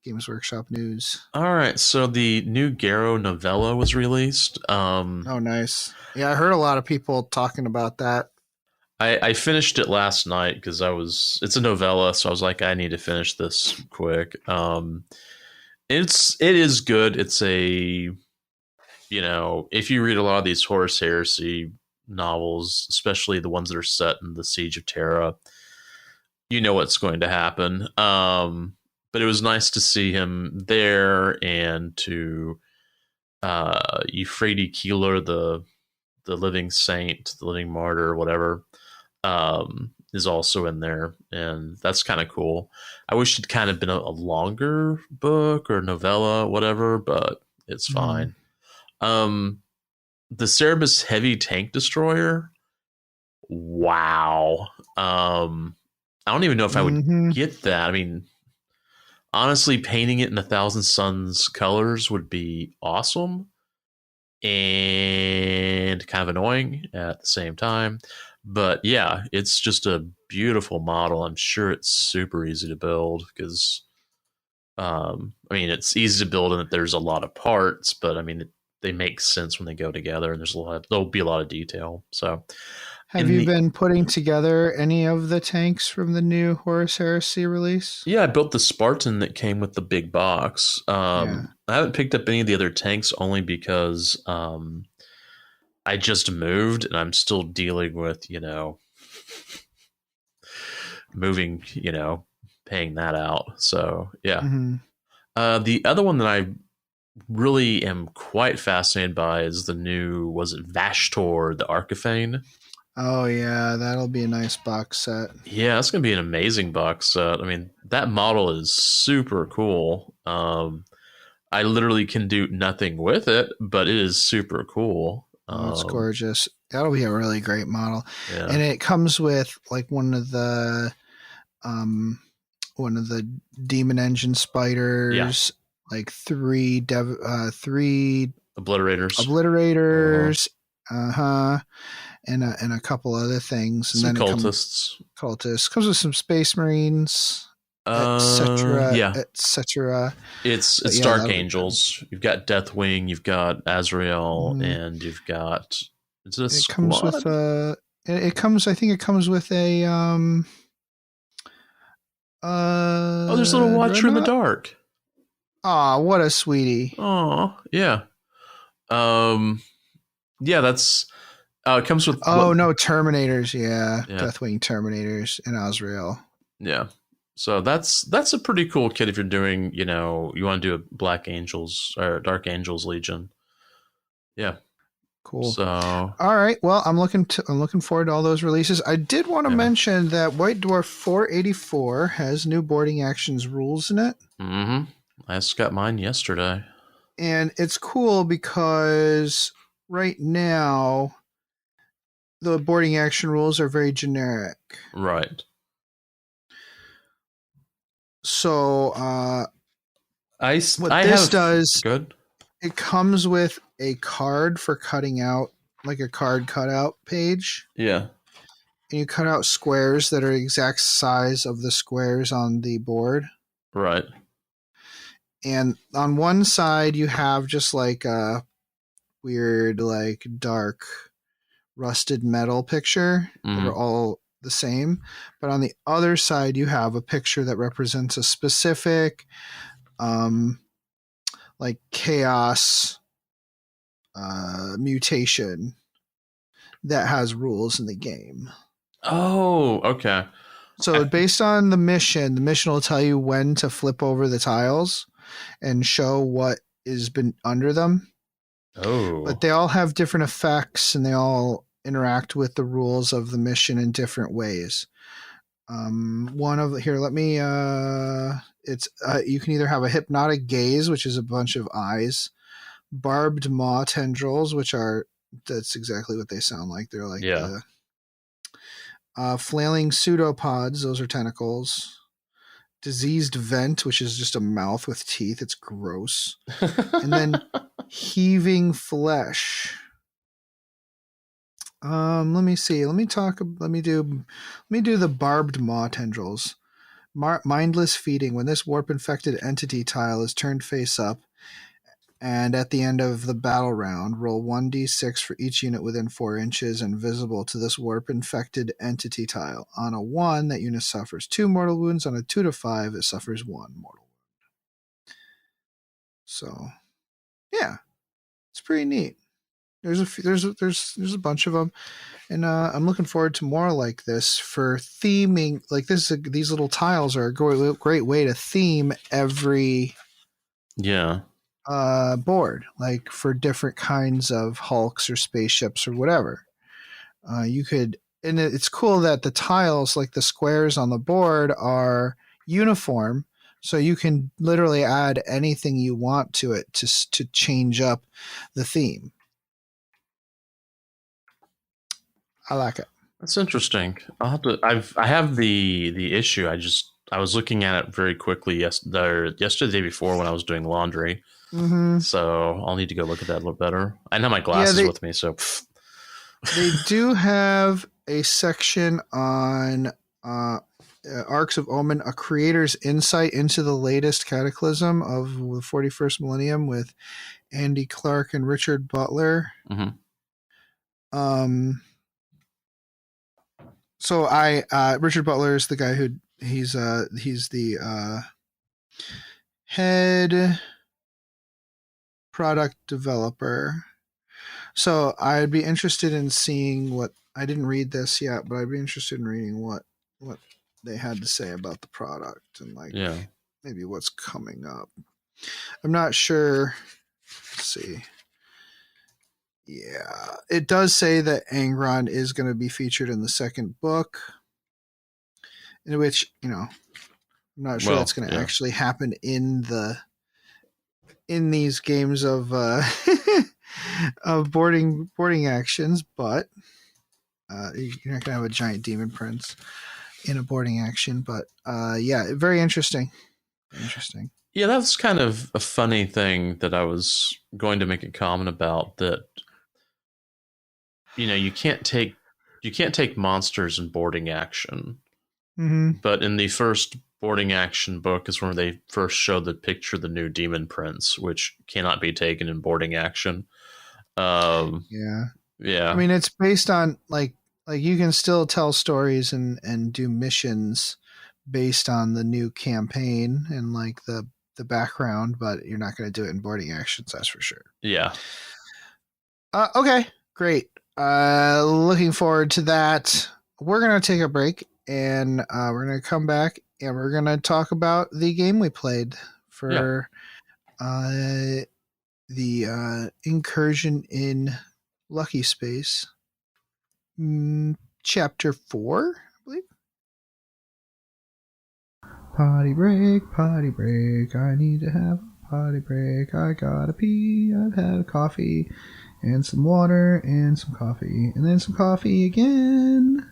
Games Workshop news? All right, so the new Garo novella was released. Oh, nice. Yeah, I heard a lot of people talking about that. I finished it last night because it's a novella, so I was like, I need to finish this quick. It is good. It's a, if you read a lot of these Horus Heresy novels, especially the ones that are set in the Siege of Terra, you know what's going to happen. But it was nice to see him there and to Euphrates Keeler, the living saint, the living martyr, whatever, is also in there, and that's kind of cool. I wish it'd kind of been a longer book or novella, whatever, but it's Mm. fine. The Cerebus Heavy Tank Destroyer. Wow. I don't even know if I would Hmm. get that. I mean, honestly, painting it in 1,000 Suns colors would be awesome and kind of annoying at the same time. But yeah, it's just a beautiful model. I'm sure it's super easy to build because, I mean, it's easy to build in that there's a lot of parts, but I mean, they make sense when they go together, and there'll be a lot of detail. So, Have in you the been putting together any of the tanks from the new Horus Heresy release? Yeah, I built the Spartan that came with the big box. Yeah. I haven't picked up any of the other tanks only because I just moved and I'm still dealing with, moving, paying that out. So, yeah. Hmm. The other one that I really am quite fascinated by is the new, was it Vashtor, the Arcaphane? Oh yeah, that'll be a nice box set. Yeah, that's going to be an amazing box set. I mean, that model is super cool. I literally can do nothing with it, but it is super cool. Oh, it's gorgeous. That'll be a really great model, Yeah, and it comes with like um one of the demon engine yeah, spiders, like three obliterators, obliterators, uh-huh, and a couple other things, and some then it comes cultists. cultists, comes with some space marines, etc., Yeah, etc. But it's yeah, Dark that'll be good. Angels. You've got Deathwing, you've got Azrael, Mhm. and you've got, is it a It comes with squad? it comes, I think it comes with a Oh, there's a little Watcher in the dreadnought. Dark. Aw, what a sweetie. Oh, yeah. Um, yeah, that's it comes with what? Oh no, Terminators, yeah. Yeah, Deathwing Terminators in Osriel. yeah. So that's a pretty cool kit if you're doing, you want to do a Black Angels or Dark Angels Legion. Yeah. Cool. So All right. Well, I'm looking forward to all those releases. I did want to yeah. mention that White Dwarf 484 has new boarding actions rules in it. Mm-hmm. I just got mine yesterday. And it's cool because right now the boarding action rules are very generic. Right. So, what I this have does, good. it comes with a card for cutting out, like a card cutout page. Yeah. And you cut out squares that are exact size of the squares on the board. Right. And on one side, you have just like a weird, like dark, rusted metal picture that are Mm-hmm. all the same. But on the other side, you have a picture that represents a specific, um, like chaos mutation that has rules in the game. Oh, okay. So based on the mission will tell you when to flip over the tiles and show what is been under them. But Oh. they all have different effects and they all interact with the rules of the mission in different ways. One of here, let me. It's you can either have a hypnotic gaze, which is a bunch of eyes, barbed maw tendrils, which are that's exactly what they sound like. They're like Yeah. the flailing pseudopods; those are tentacles. Diseased vent, which is just a mouth with teeth. It's gross. And then heaving flesh. Let me see. Let me do the barbed maw tendrils. Mindless feeding. When this warp infected entity tile is turned face up, and at the end of the battle round, roll 1d6 for each unit within 4 inches and visible to this warp infected entity tile. On a 1, that unit suffers 2 mortal wounds. On a 2 to 5, it suffers 1 mortal wound. So, yeah, it's pretty neat. There's a bunch of them, and I'm looking forward to more like this for theming. Like this, these little tiles are a great way to theme every board, like for different kinds of hulks or spaceships or whatever. You could, and it's cool that the tiles, like the squares on the board, are uniform. So you can literally add anything you want to it to change up the theme. I like it. That's interesting. I'll have to. I have the issue. I was looking at it very quickly yesterday, the day before when I was doing laundry. Mm-hmm. So I'll need to go look at that a little better. I have my glasses with me, so they do have a section on Arcs of Omen, a creator's insight into the latest cataclysm of the 41st millennium with Andy Clark and Richard Butler. Mm-hmm. So Richard Butler is the guy who he's the head product developer. So I'd be interested in seeing what, I didn't read this yet, but I'd be interested in reading what they had to say about the product and maybe what's coming up. I'm not sure. Let's see. Yeah, it does say that Angron is going to be featured in the second book, in which, I'm not sure that's going to actually happen in these games of of boarding actions, but you're not going to have a giant demon prince in a boarding action. But very interesting. Interesting. Yeah, that's kind of a funny thing that I was going to make a comment about, that you can't take monsters in boarding action. Mm-hmm. But in the first boarding action book is where they first showed the picture of the new demon prince, which cannot be taken in boarding action. Yeah. I mean, it's based on like you can still tell stories and do missions based on the new campaign and like the background, but you're not going to do it in boarding actions, that's for sure. Yeah. Okay, great. Looking forward to that. We're going to take a break, and we're going to come back, and we're going to talk about the game we played for the Incursion in Lucky Space, Chapter 4, I believe. Potty break, I need to have a potty break. I gotta pee, I've had a coffee, and some water, and some coffee, and then some coffee again.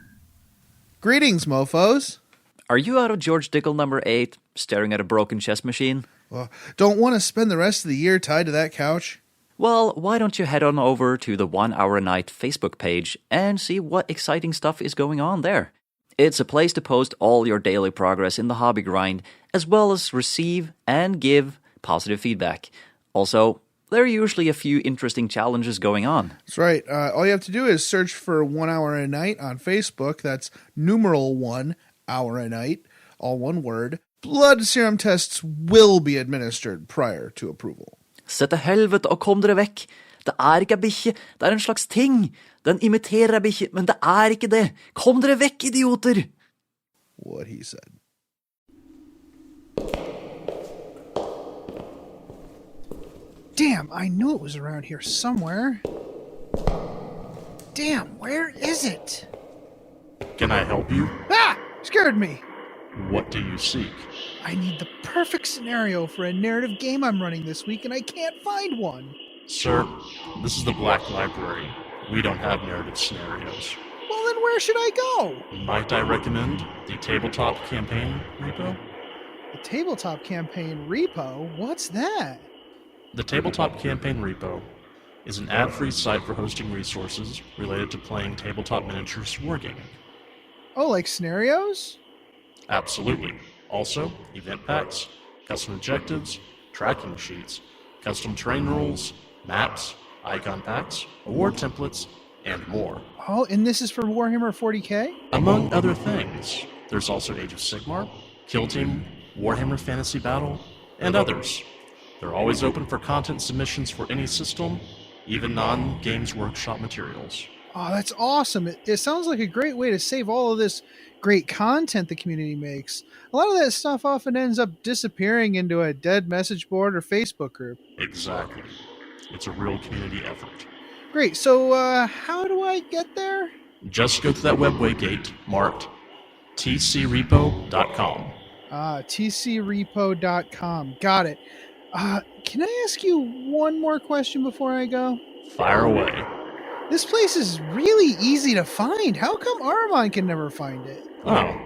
Greetings, mofos. Are you out of George Dickel number 8, staring at a broken chess machine? Well, don't want to spend the rest of the year tied to that couch? Well, why don't you head on over to the 1 Hour a Night Facebook page and see what exciting stuff is going on there. It's a place to post all your daily progress in the hobby grind, as well as receive and give positive feedback. Also, there are usually a few interesting challenges going on. That's right. All you have to do is search for 1 Hour a Night on Facebook. That's numeral 1 Hour a Night, all one word. Blood serum tests will be administered prior to approval. Se til helvete og kom dere vekk. Det er ikke ei bikkje, det er en slags ting. Den imiterer ei bikkje, men det er ikke det. Kom dere vekk, idioter! What he said. Damn, I knew it was around here somewhere. Damn, where is it? Can I help you? Ah! Scared me. What do you seek? I need the perfect scenario for a narrative game I'm running this week, and I can't find one. Sir, this is the Black Library. We don't have narrative scenarios. Well, then where should I go? Might I recommend the Tabletop Campaign Repo? The Tabletop Campaign Repo? What's that? The Tabletop Campaign Repo is an ad-free site for hosting resources related to playing tabletop miniatures wargaming. Oh, like scenarios? Absolutely. Also, event packs, custom objectives, tracking sheets, custom terrain rules, maps, icon packs, award templates, and more. Oh, and this is for Warhammer 40k? Among other things, there's also Age of Sigmar, Kill Team, Warhammer Fantasy Battle, and others. They're always open for content submissions for any system, even non-Games Workshop materials. Oh, that's awesome. It sounds like a great way to save all of this great content the community makes. A lot of that stuff often ends up disappearing into a dead message board or Facebook group. Exactly. It's a real community effort. Great. So, how do I get there? Just go to that webway gate marked tcrepo.com. tcrepo.com. Got it. Can I ask you one more question before I go? Fire away. This place is really easy to find. How come Armand can never find it? Oh,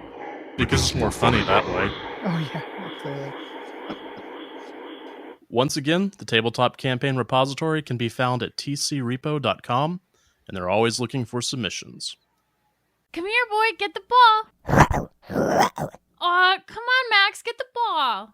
because it's more funny that way. Oh, yeah, clearly. Once again, the Tabletop Campaign repository can be found at tcrepo.com, and they're always looking for submissions. Come here, boy, get the ball. Aw, come on, Max, get the ball.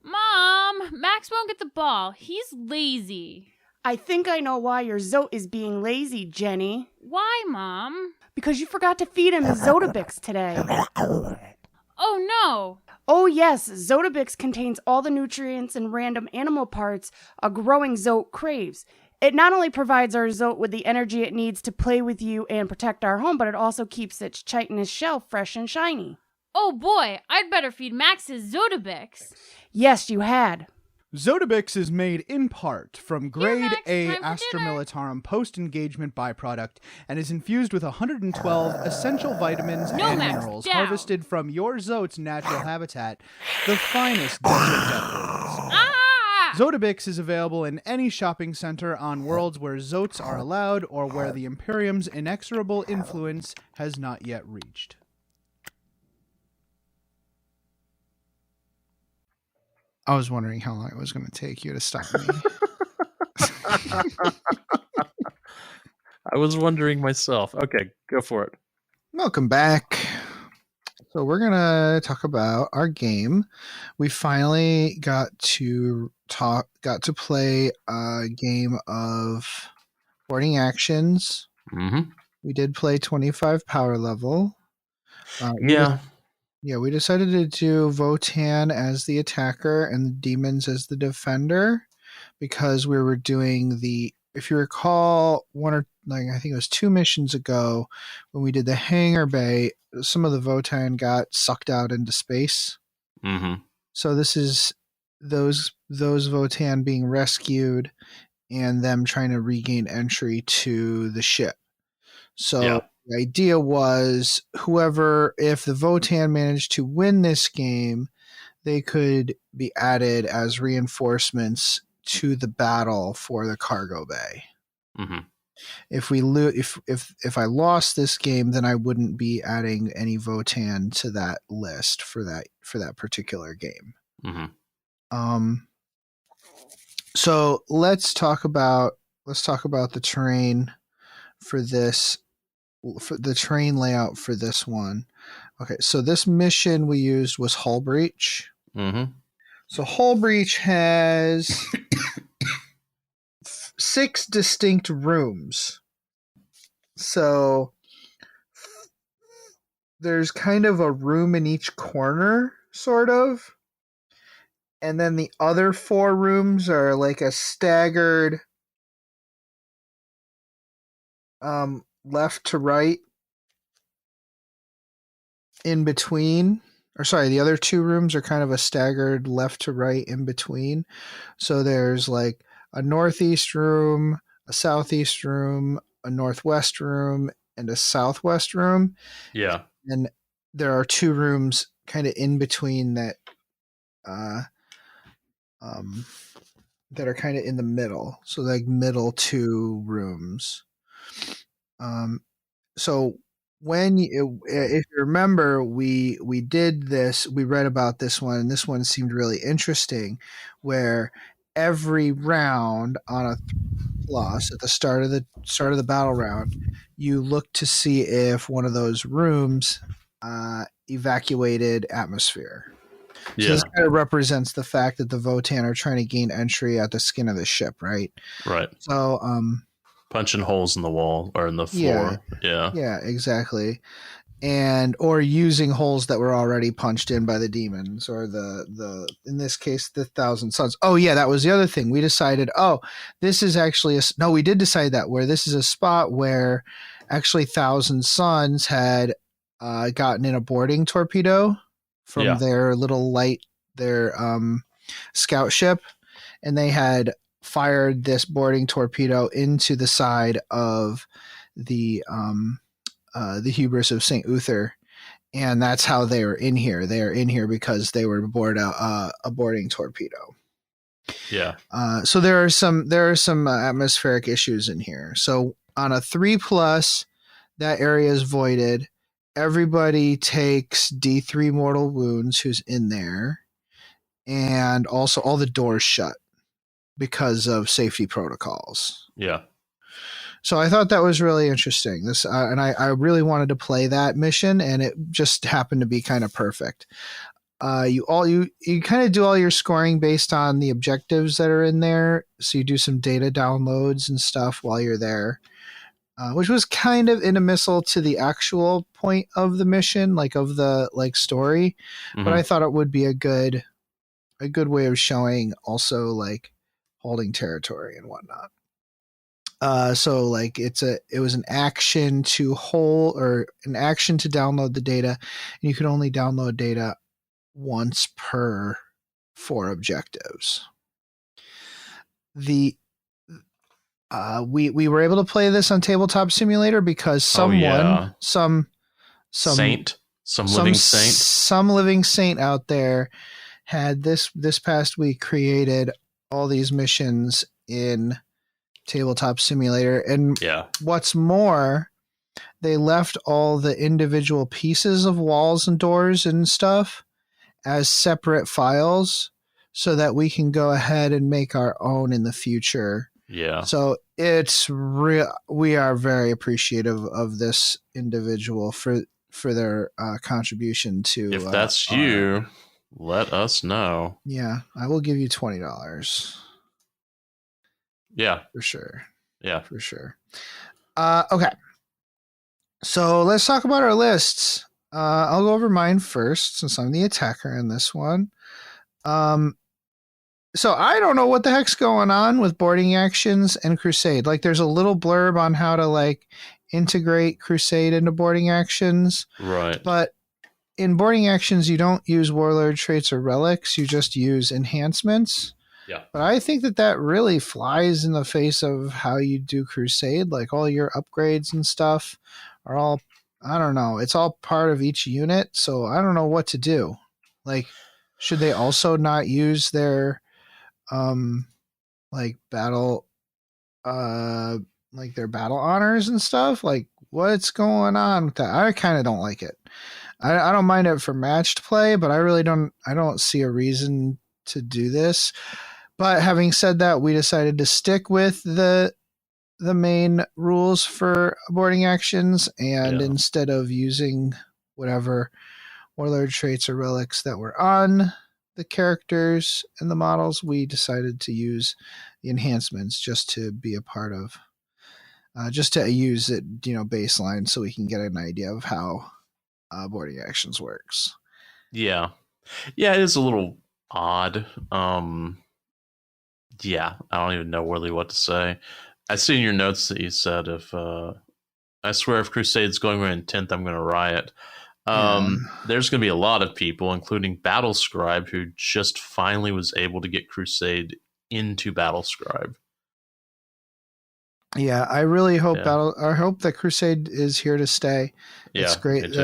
Mom, Max won't get the ball. He's lazy. I think I know why your Zote is being lazy, Jenny. Why, Mom? Because you forgot to feed him his Zotabix today. Oh, no. Oh yes, Zotabix contains all the nutrients and random animal parts a growing Zote craves. It not only provides our Zote with the energy it needs to play with you and protect our home, but it also keeps its chitinous shell fresh and shiny. Oh, boy, I'd better feed Max his Zotabix. Yes, you had. Zotabix is made in part from grade Max, A time for Astra dinner. Militarum post-engagement byproduct and is infused with 112 essential vitamins No, and Max, minerals down. harvested from your Zote's natural habitat, the finest desert deserts. Ah! Zotabix is available in any shopping center on worlds where Zotes are allowed or where the Imperium's inexorable influence has not yet reached. I was wondering how long it was going to take you to stop me. I was wondering myself. Okay, go for it. Welcome back. So we're going to talk about our game. We finally got to play a game of boarding actions. Mm-hmm. We did play 25 power level. We decided to do Votann as the attacker and the demons as the defender because we were doing if you recall, I think it was 2 missions ago when we did the hangar bay, some of the Votann got sucked out into space. Mm-hmm. So this is those Votann being rescued and them trying to regain entry to the ship. So the idea was if the Votann managed to win this game, they could be added as reinforcements to the battle for the cargo bay. Mm-hmm. If I lost this game, then I wouldn't be adding any Votann to that list for that particular game. Mm-hmm. So let's talk about the terrain for this. For the terrain layout for this one. Okay, so this mission we used was Hull Breach. Mm-hmm. So Hull Breach has 6 distinct rooms. So there's kind of a room in each corner, sort of. And then the other 4 rooms are like a staggered left to right in between. Or sorry, the other 2 rooms are kind of a staggered left to right in between. So there's like a northeast room, a southeast room, a northwest room, and a southwest room. Yeah. And there are 2 rooms kind of in between that that are kind of in the middle. So like middle 2 rooms. So if you remember, we did this, we read about this one, and this one seemed really interesting, where every round on a plus at the start of the battle round, you look to see if one of those rooms evacuated atmosphere. So Yeah. this kind of represents the fact that the Votann are trying to gain entry at the skin of the ship, right? Right. So, punching holes in the wall or in the floor. yeah, exactly. And or using holes that were already punched in by the demons, or the in this case the Thousand Suns. Oh yeah, that was the other thing. We decided, this is actually we did decide that where this is a spot where actually Thousand Suns had gotten in a boarding torpedo from their little their scout ship, and they had fired this boarding torpedo into the side of the hubris of St. Uther, and that's how they are in here. They are in here because they were aboard a boarding torpedo. Yeah. So there are some atmospheric issues in here. So on a 3+, that area is voided. Everybody takes D3 mortal wounds who's in there, and also all the doors shut because of safety protocols. Yeah. So I thought that was really interesting. And I really wanted to play that mission, and it just happened to be kind of perfect. You kind of do all your scoring based on the objectives that are in there. So you do some data downloads and stuff while you're there, which was kind of inimical to the actual point of the mission, like of the story. Mm-hmm. But I thought it would be a good way of showing also like holding territory and whatnot. So like it was an action to hold or an action to download the data, and you could only download data once per 4 objectives. We were able to play this on Tabletop Simulator because some living saint out there had this past week created all these missions in Tabletop Simulator, and what's more, they left all the individual pieces of walls and doors and stuff as separate files so that we can go ahead and make our own in the future. Yeah. So it's real. We are very appreciative of this individual for their contribution to. If that's you, let us know. Yeah, I will give you $20. Yeah. For sure. Yeah. For sure. Okay. So let's talk about our lists. I'll go over mine first since I'm the attacker in this one. So I don't know what the heck's going on with boarding actions and Crusade. Like there's a little blurb on how to like integrate Crusade into boarding actions. Right. But in boarding actions, you don't use warlord traits or relics. You just use enhancements. Yeah. But I think that really flies in the face of how you do Crusade. Like all your upgrades and stuff are all, I don't know, it's all part of each unit. So I don't know what to do. Like, should they also not use their, like battle, like their battle honors and stuff? Like what's going on with that? I kind of don't like it. I don't mind it for matched play, but I don't see a reason to do this. But having said that, we decided to stick with the main rules for boarding actions, and instead of using whatever warlord traits or relics that were on the characters and the models, we decided to use the enhancements just to be a part of, just to use it, baseline, so we can get an idea of how boarding actions works. Yeah, it is a little odd. Yeah, I don't even know really what to say. I see in your notes that you said I swear if Crusade's going in 10th, I'm going to riot. There's going to be a lot of people, including Battlescribe, who just finally was able to get Crusade into Battlescribe. Yeah, I really hope I hope that Crusade is here to stay. It's great.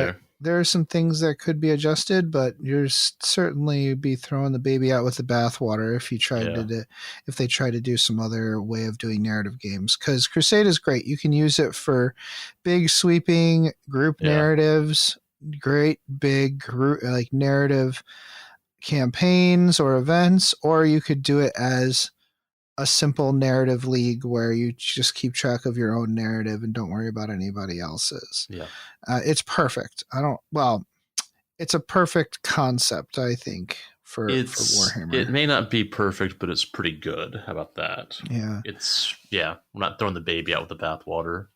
There are some things that could be adjusted, but you'll certainly be throwing the baby out with the bathwater if you if they try to do some other way of doing narrative games. Because Crusade is great. You can use it for big sweeping group narratives, great big group like narrative campaigns or events, or you could do it as a simple narrative league where you just keep track of your own narrative and don't worry about anybody else's. Yeah. It's perfect. It's a perfect concept, I think, for Warhammer. It may not be perfect, but it's pretty good. How about that? Yeah. We're not throwing the baby out with the bathwater.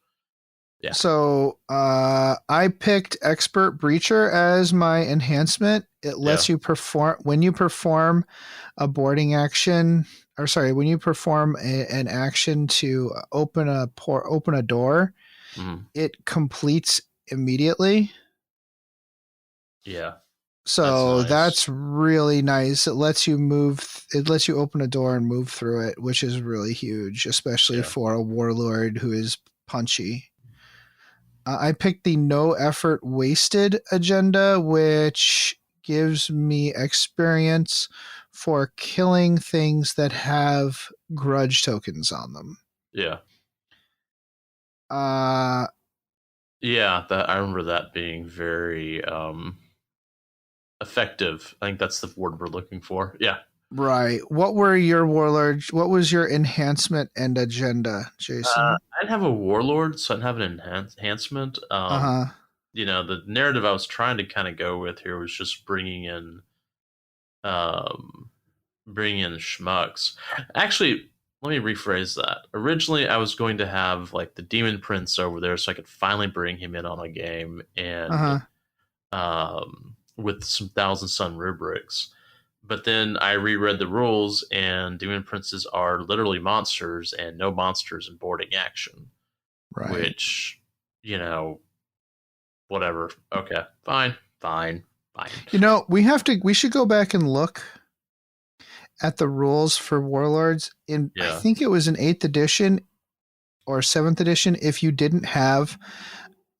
Yeah. So I picked Expert Breacher as my enhancement. It lets you perform when you perform a boarding action, when you perform an action to open a door, it completes immediately. Yeah. So nice. that's really nice. It lets you open a door and move through it, which is really huge, especially for a warlord who is punchy. I picked the no effort wasted agenda, which gives me experience for killing things that have grudge tokens on them. Yeah. I remember that being very effective. I think that's the word we're looking for. Yeah. Right. What were your warlords? What was your enhancement and agenda, Jason? I didn't have a warlord, so I didn't have an enhancement. The narrative I was trying to kind of go with here was just bringing in schmucks. Actually, let me rephrase that. Originally, I was going to have like the Demon Prince over there, so I could finally bring him in on a game and with some Thousand Sun rubrics. But then I reread the rules, and Demon Princes are literally monsters, and no monsters in boarding action. Right. Which, whatever. Okay, fine. We should go back and look at the rules for warlords. I think it was in 8th edition or 7th edition. If you didn't have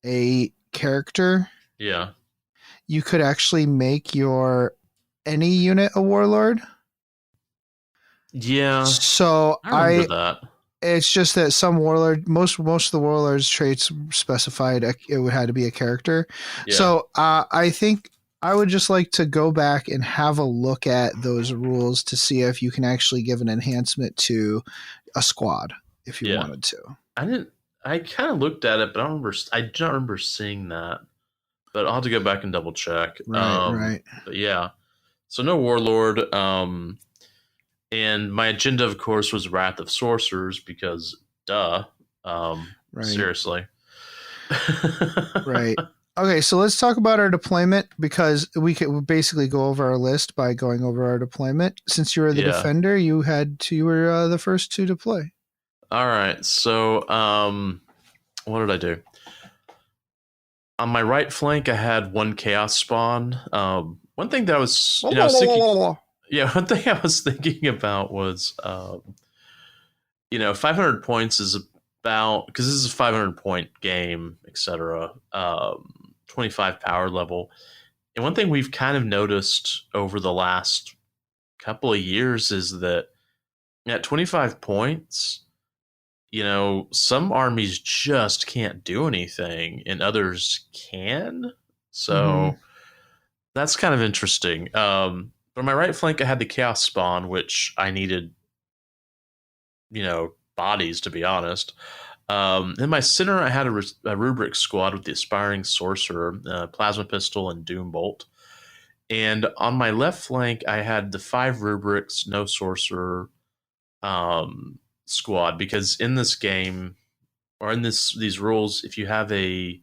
a character, you could actually make any unit a warlord. Yeah. So I remember that. It's just that some warlord, most of the warlords traits specified it would have to be a character. Yeah. So I think I would just like to go back and have a look at those rules to see if you can actually give an enhancement to a squad if you wanted to. I kind of looked at it, but I don't remember seeing that. But I'll have to go back and double check. Right. But yeah. So no warlord. And my agenda, of course, was Wrath of Sorcerers because, duh. Seriously. Right. Okay, so let's talk about our deployment because we could basically go over our list by going over our deployment. Since you were the defender, you were the first to deploy. All right. So, what did I do? On my right flank, I had one chaos spawn. One thing that I was, one thing I was thinking about was, 500 points is about, because this is a 500 point game, etc. 25 power level. And one thing we've kind of noticed over the last couple of years is that at 25 points, some armies just can't do anything and others can. So that's kind of interesting. But on my right flank, I had the Chaos Spawn, which I needed, bodies, to be honest. In my center, I had a rubric squad with the Aspiring Sorcerer, Plasma Pistol, and Doom Bolt. And on my left flank, I had the 5 rubrics, no sorcerer squad, because in this game, or in these rules, if you have a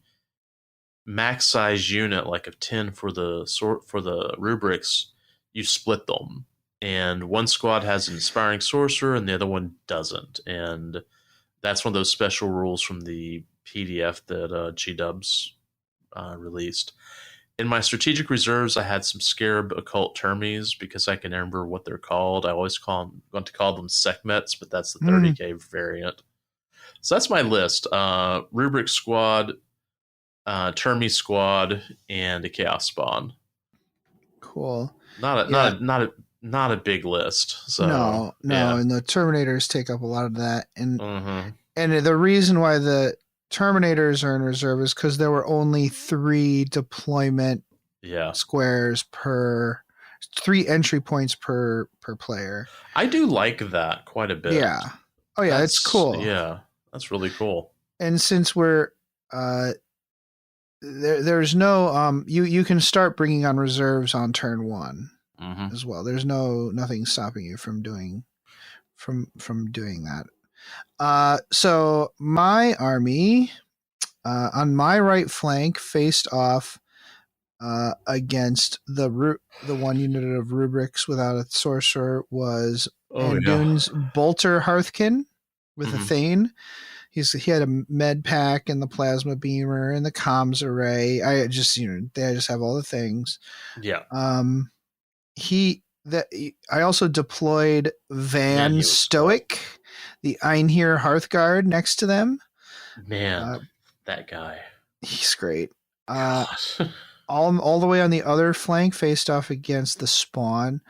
max size unit like of 10 for the rubrics, you split them. And one squad has an Inspiring Sorcerer and the other one doesn't. And that's one of those special rules from the PDF that G-Dubs released. In my strategic reserves, I had some Scarab Occult Termies because I can remember what they're called. I always want to call them Sekhmets, but that's the 30k variant. So that's my list. Rubric Squad, Termi Squad, and a Chaos Spawn. Cool. Not a big list. So no, and the Terminators take up a lot of that. And the reason why the Terminators are in reserve is because there were only 3 deployment squares per 3 entry points per player. I do like that quite a bit. Yeah. Oh yeah, it's cool. Yeah, that's really cool. And since we're there's no you can start bringing on reserves on turn 1 as well. There's nothing stopping you from doing that. So my army on my right flank faced off against the one unit of rubrics without a sorcerer was Anduin's Bolter Hearthkin with a Thane. He had a med pack and the plasma beamer and the comms array. They just have all the things. Yeah. I also deployed Van Stoic, the Einhir Hearthguard next to them. Man, that guy. He's great. All the way on the other flank, faced off against the Spawn,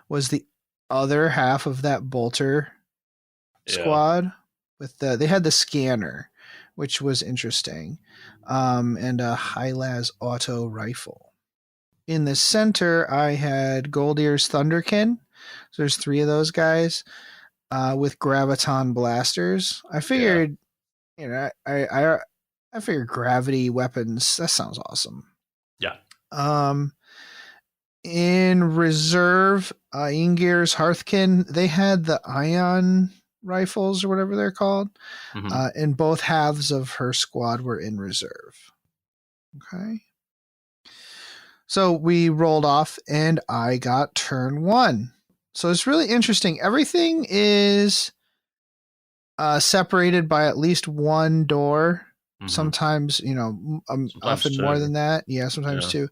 was the other half of that Bolter squad. They had the scanner, which was interesting, and a high-las auto rifle. In the center, I had Gold Ear's Thunderkin. So there's 3 of those guys with graviton blasters. I figured, I figured gravity weapons. That sounds awesome. Yeah. In reserve, Ingir's Hearthkin, they had the ion rifles or whatever they're called, and both halves of her squad were in reserve. Okay. So we rolled off and I got turn 1. So it's really interesting. Everything is separated by at least one door. Sometimes, often more than that. Yeah, sometimes 2.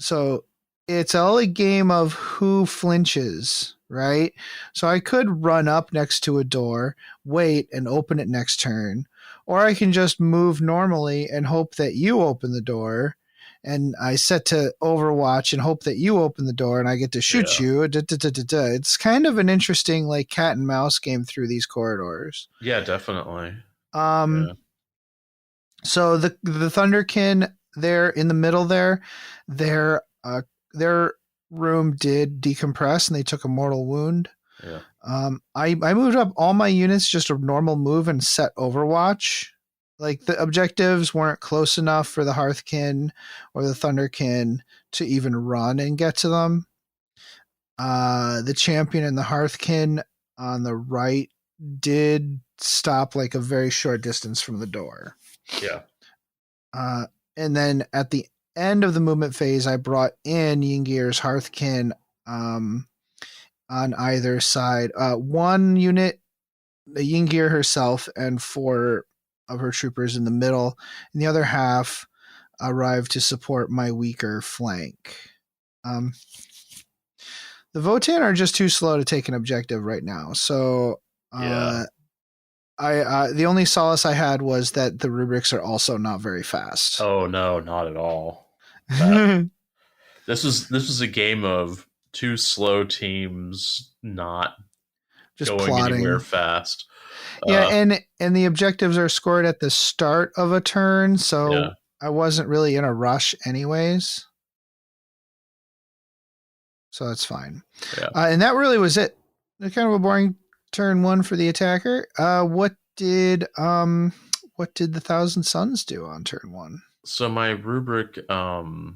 So it's all a game of who flinches, right? So I could run up next to a door, wait, and open it next turn. Or I can just move normally and hope that you open the door. And I set to Overwatch and hope that you open the door and I get to shoot you. It's kind of an interesting like cat and mouse game through these corridors. Yeah, definitely. So the Thunderkin there in the middle there, their room did decompress and they took a mortal wound. Yeah. I moved up all my units just a normal move and set Overwatch. Like the objectives weren't close enough for the Hearthkin or the Thunderkin to even run and get to them. The champion and the Hearthkin on the right did stop like a very short distance from the door. Yeah. And then at the end of the movement phase, I brought in Yingir's Hearthkin on either side. One unit, the Yingir herself, and 4 of her troopers in the middle, and the other half arrived to support my weaker flank. The Votann are just too slow to take an objective right now, so the only solace I had was that the rubrics are also not very fast. Oh no, not at all. This was a game of 2 slow teams not just going plotting anywhere fast. Yeah, and the objectives are scored at the start of a turn, so I wasn't really in a rush anyways. So that's fine. Yeah. And that really was it. Kind of a boring turn 1 for the attacker. What did the 1,000 Suns do on turn 1? So my rubric, the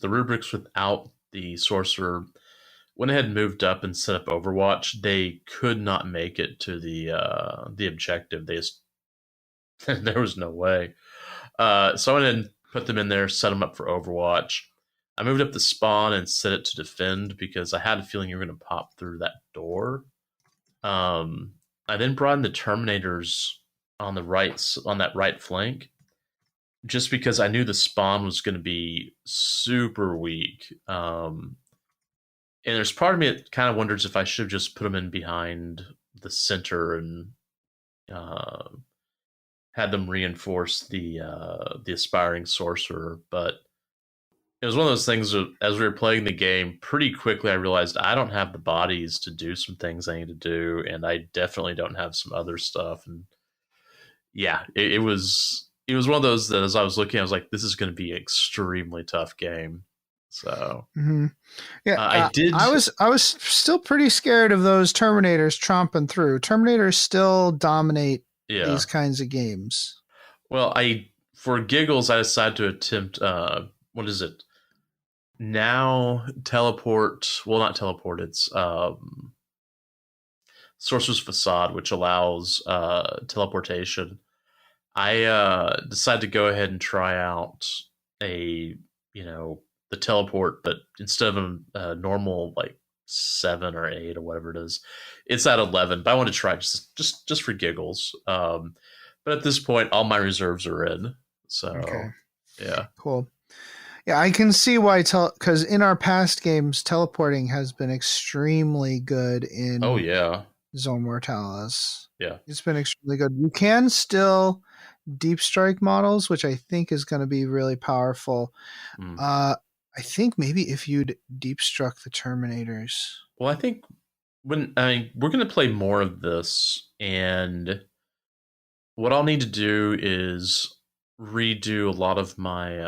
rubrics without the sorcerer went ahead and moved up and set up Overwatch. They could not make it to the objective. There was no way. So I went ahead and put them in there, set them up for Overwatch. I moved up the spawn and set it to defend because I had a feeling you were going to pop through that door. I then brought in the Terminators on that right flank, just because I knew the spawn was going to be super weak. And there's part of me that kind of wonders if I should have just put them in behind the center and had them reinforce the aspiring sorcerer. But it was one of those things that, as we were playing the game, pretty quickly I realized I don't have the bodies to do some things I need to do, and I definitely don't have some other stuff. And yeah, it was one of those that as I was looking, I was like, this is going to be an extremely tough game. So Yeah, I did. I was still pretty scared of those Terminators tromping through. Terminators still dominate these kinds of games. Well, for giggles, I decided to attempt. What is it? Now teleport. Well, not teleport. It's Sorcerer's Facade, which allows teleportation. I decided to go ahead and try out the teleport, but instead of a normal like 7 or 8 or whatever it is, it's at 11. But I want to try just for giggles. But at this point, all my reserves are in. So yeah, cool. Yeah, I can see why. Because in our past games, teleporting has been extremely good in. Oh yeah. Zone Mortalis. Yeah, it's been extremely good. You can still deep strike models, which I think is going to be really powerful. I think maybe if you'd deep struck the Terminators. Well, I think we're going to play more of this, and what I'll need to do is redo a lot of my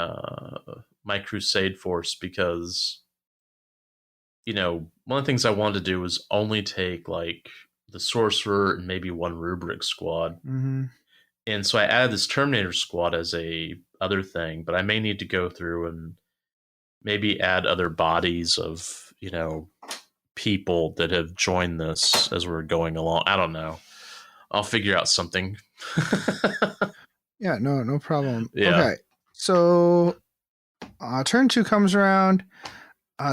my Crusade force, because one of the things I wanted to do was only take like the Sorcerer and maybe one Rubric squad. And so I added this Terminator squad as a other thing, but I may need to go through and maybe add other bodies of, people that have joined this as we're going along. I don't know. I'll figure out something. Yeah, no problem. Yeah. Okay. So turn 2 comes around.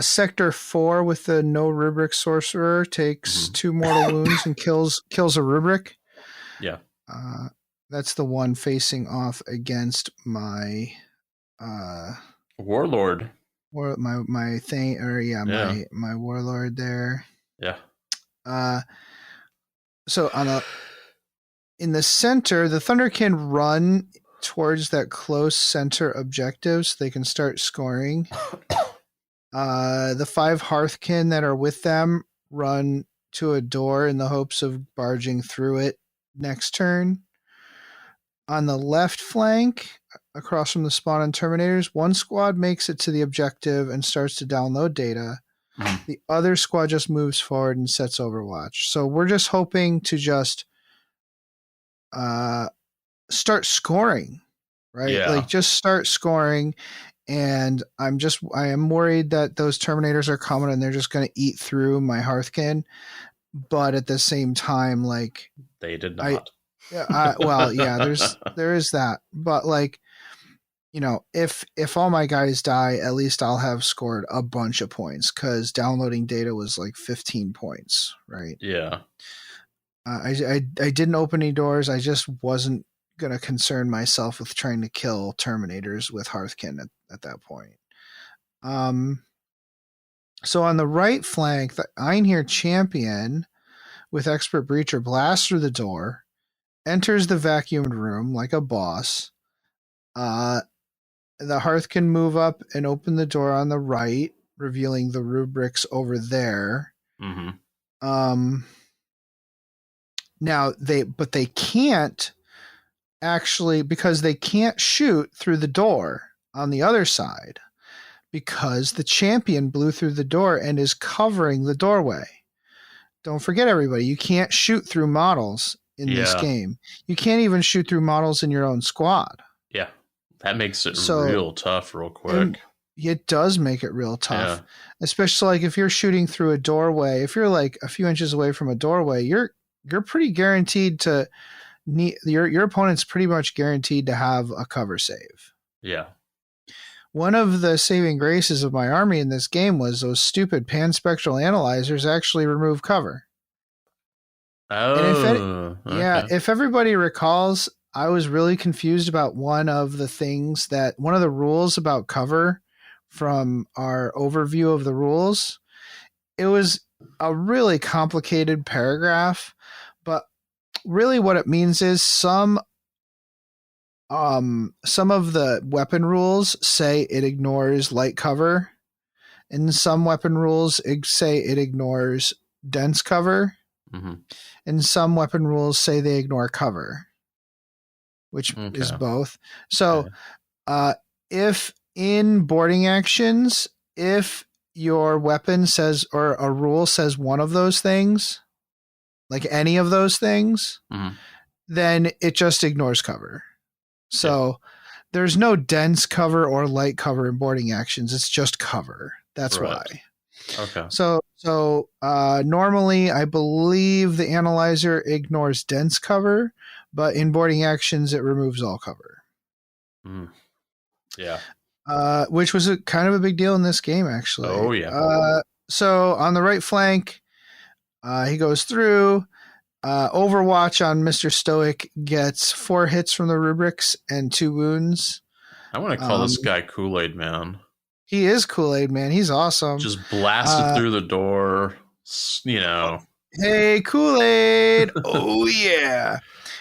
Sector 4 with the no Rubric Sorcerer takes 2 mortal wounds and kills a Rubric. Yeah. That's the one facing off against my Warlord. Or my thing, or my Warlord there. Yeah. So in the center, the Thunder can run towards that close center objective, so they can start scoring. The 5 Hearthkin that are with them run to a door in the hopes of barging through it next turn. On the left flank, across from the spawn and Terminators, one squad makes it to the objective and starts to download data. The other squad just moves forward and sets Overwatch. So we're just hoping to just start scoring, right? Yeah. Like just start scoring. And I am worried that those Terminators are coming and they're just going to eat through my Hearthkin. But at the same time, like they did not. There is that. But like, if all my guys die, at least I'll have scored a bunch of points, because downloading data was like 15 points, right? Yeah. I didn't open any doors. I just wasn't going to concern myself with trying to kill Terminators with Hearthkin at that point. So on the right flank, the Einhir champion with Expert Breacher blasts through the door, enters the vacuumed room like a boss. The Hearth can move up and open the door on the right, revealing the rubrics over there. Now they can't actually, because they can't shoot through the door on the other side, because the champion blew through the door and is covering the doorway. Don't forget, everybody, you can't shoot through models in this game. You can't even shoot through models in your own squad. Yeah. That makes it real tough real quick. It does make it real tough. Especially like if you're shooting through a doorway, if you're like a few inches away from a doorway, you're pretty guaranteed to need your opponent's pretty much guaranteed to have a cover save. Yeah. One of the saving graces of my army in this game was those stupid panspectral analyzers actually remove cover. Oh, if everybody recalls, I was really confused about one of the rules about cover from our overview of the rules. It was a really complicated paragraph, but really what it means is some of the weapon rules say it ignores light cover, and some weapon rules say it ignores dense cover, and some weapon rules say they ignore cover, which is both. So if in boarding actions, if your weapon says, or a rule says one of those things, like any of those things, then it just ignores cover. So there's no dense cover or light cover in boarding actions. It's just cover. That's Right. why. Okay. So normally I believe the analyzer ignores dense cover, but in boarding actions it removes all cover. Yeah. Which was kind of a big deal in this game, actually. Oh, yeah. So on the right flank, he goes through. Overwatch on Mr. Stoic gets 4 hits from the rubrics and 2 wounds. I want to call this guy Kool-Aid Man. He is Kool-Aid Man. He's awesome. Just blasted through the door, you know. Hey, Kool-Aid. Oh, yeah.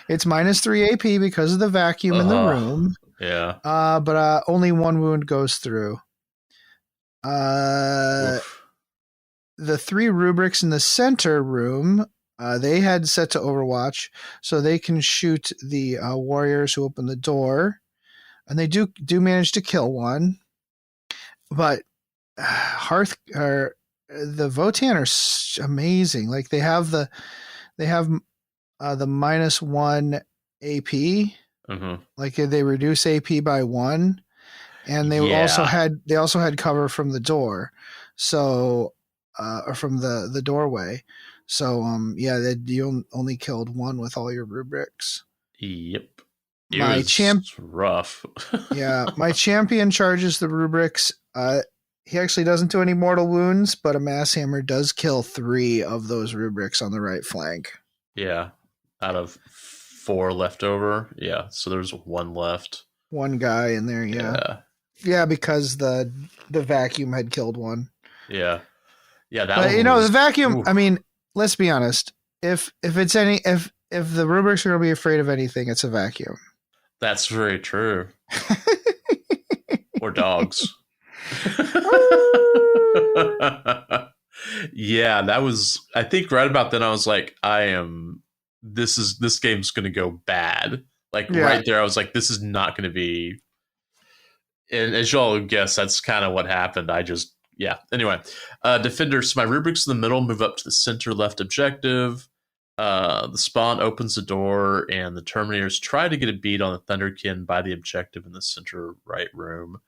It's -3 AP because of the vacuum in the room. Yeah. But only 1 wound goes through. The 3 rubrics in the center room, they had set to Overwatch, so they can shoot the warriors who open the door, and they do manage to kill one. But the Votann are amazing. Like they have the -1 AP. Like they reduce AP by 1, and they also had cover from the door, so or from the doorway. So you only killed 1 with all your rubrics. Yep. It was rough. Yeah, my champion charges the rubrics. He actually doesn't do any mortal wounds, but a mass hammer does kill 3 of those rubrics on the right flank. Yeah, out of 4 left over. Yeah, so there's 1 left. 1 guy in there. Yeah, because the vacuum had killed 1. Yeah. That. But the vacuum. Oof. I mean, let's be honest. If the rubrics are going to be afraid of anything, it's a vacuum. That's very true. Or dogs. Yeah, that was. I think right about then I was like, this game's going to go bad. Like right there, I was like, this is not going to be. And as y'all guess, that's kind of what happened. Anyway, defenders. My rubrics in the middle move up to the center left objective. The spawn opens the door, and the Terminators try to get a bead on the Thunderkin by the objective in the center right room.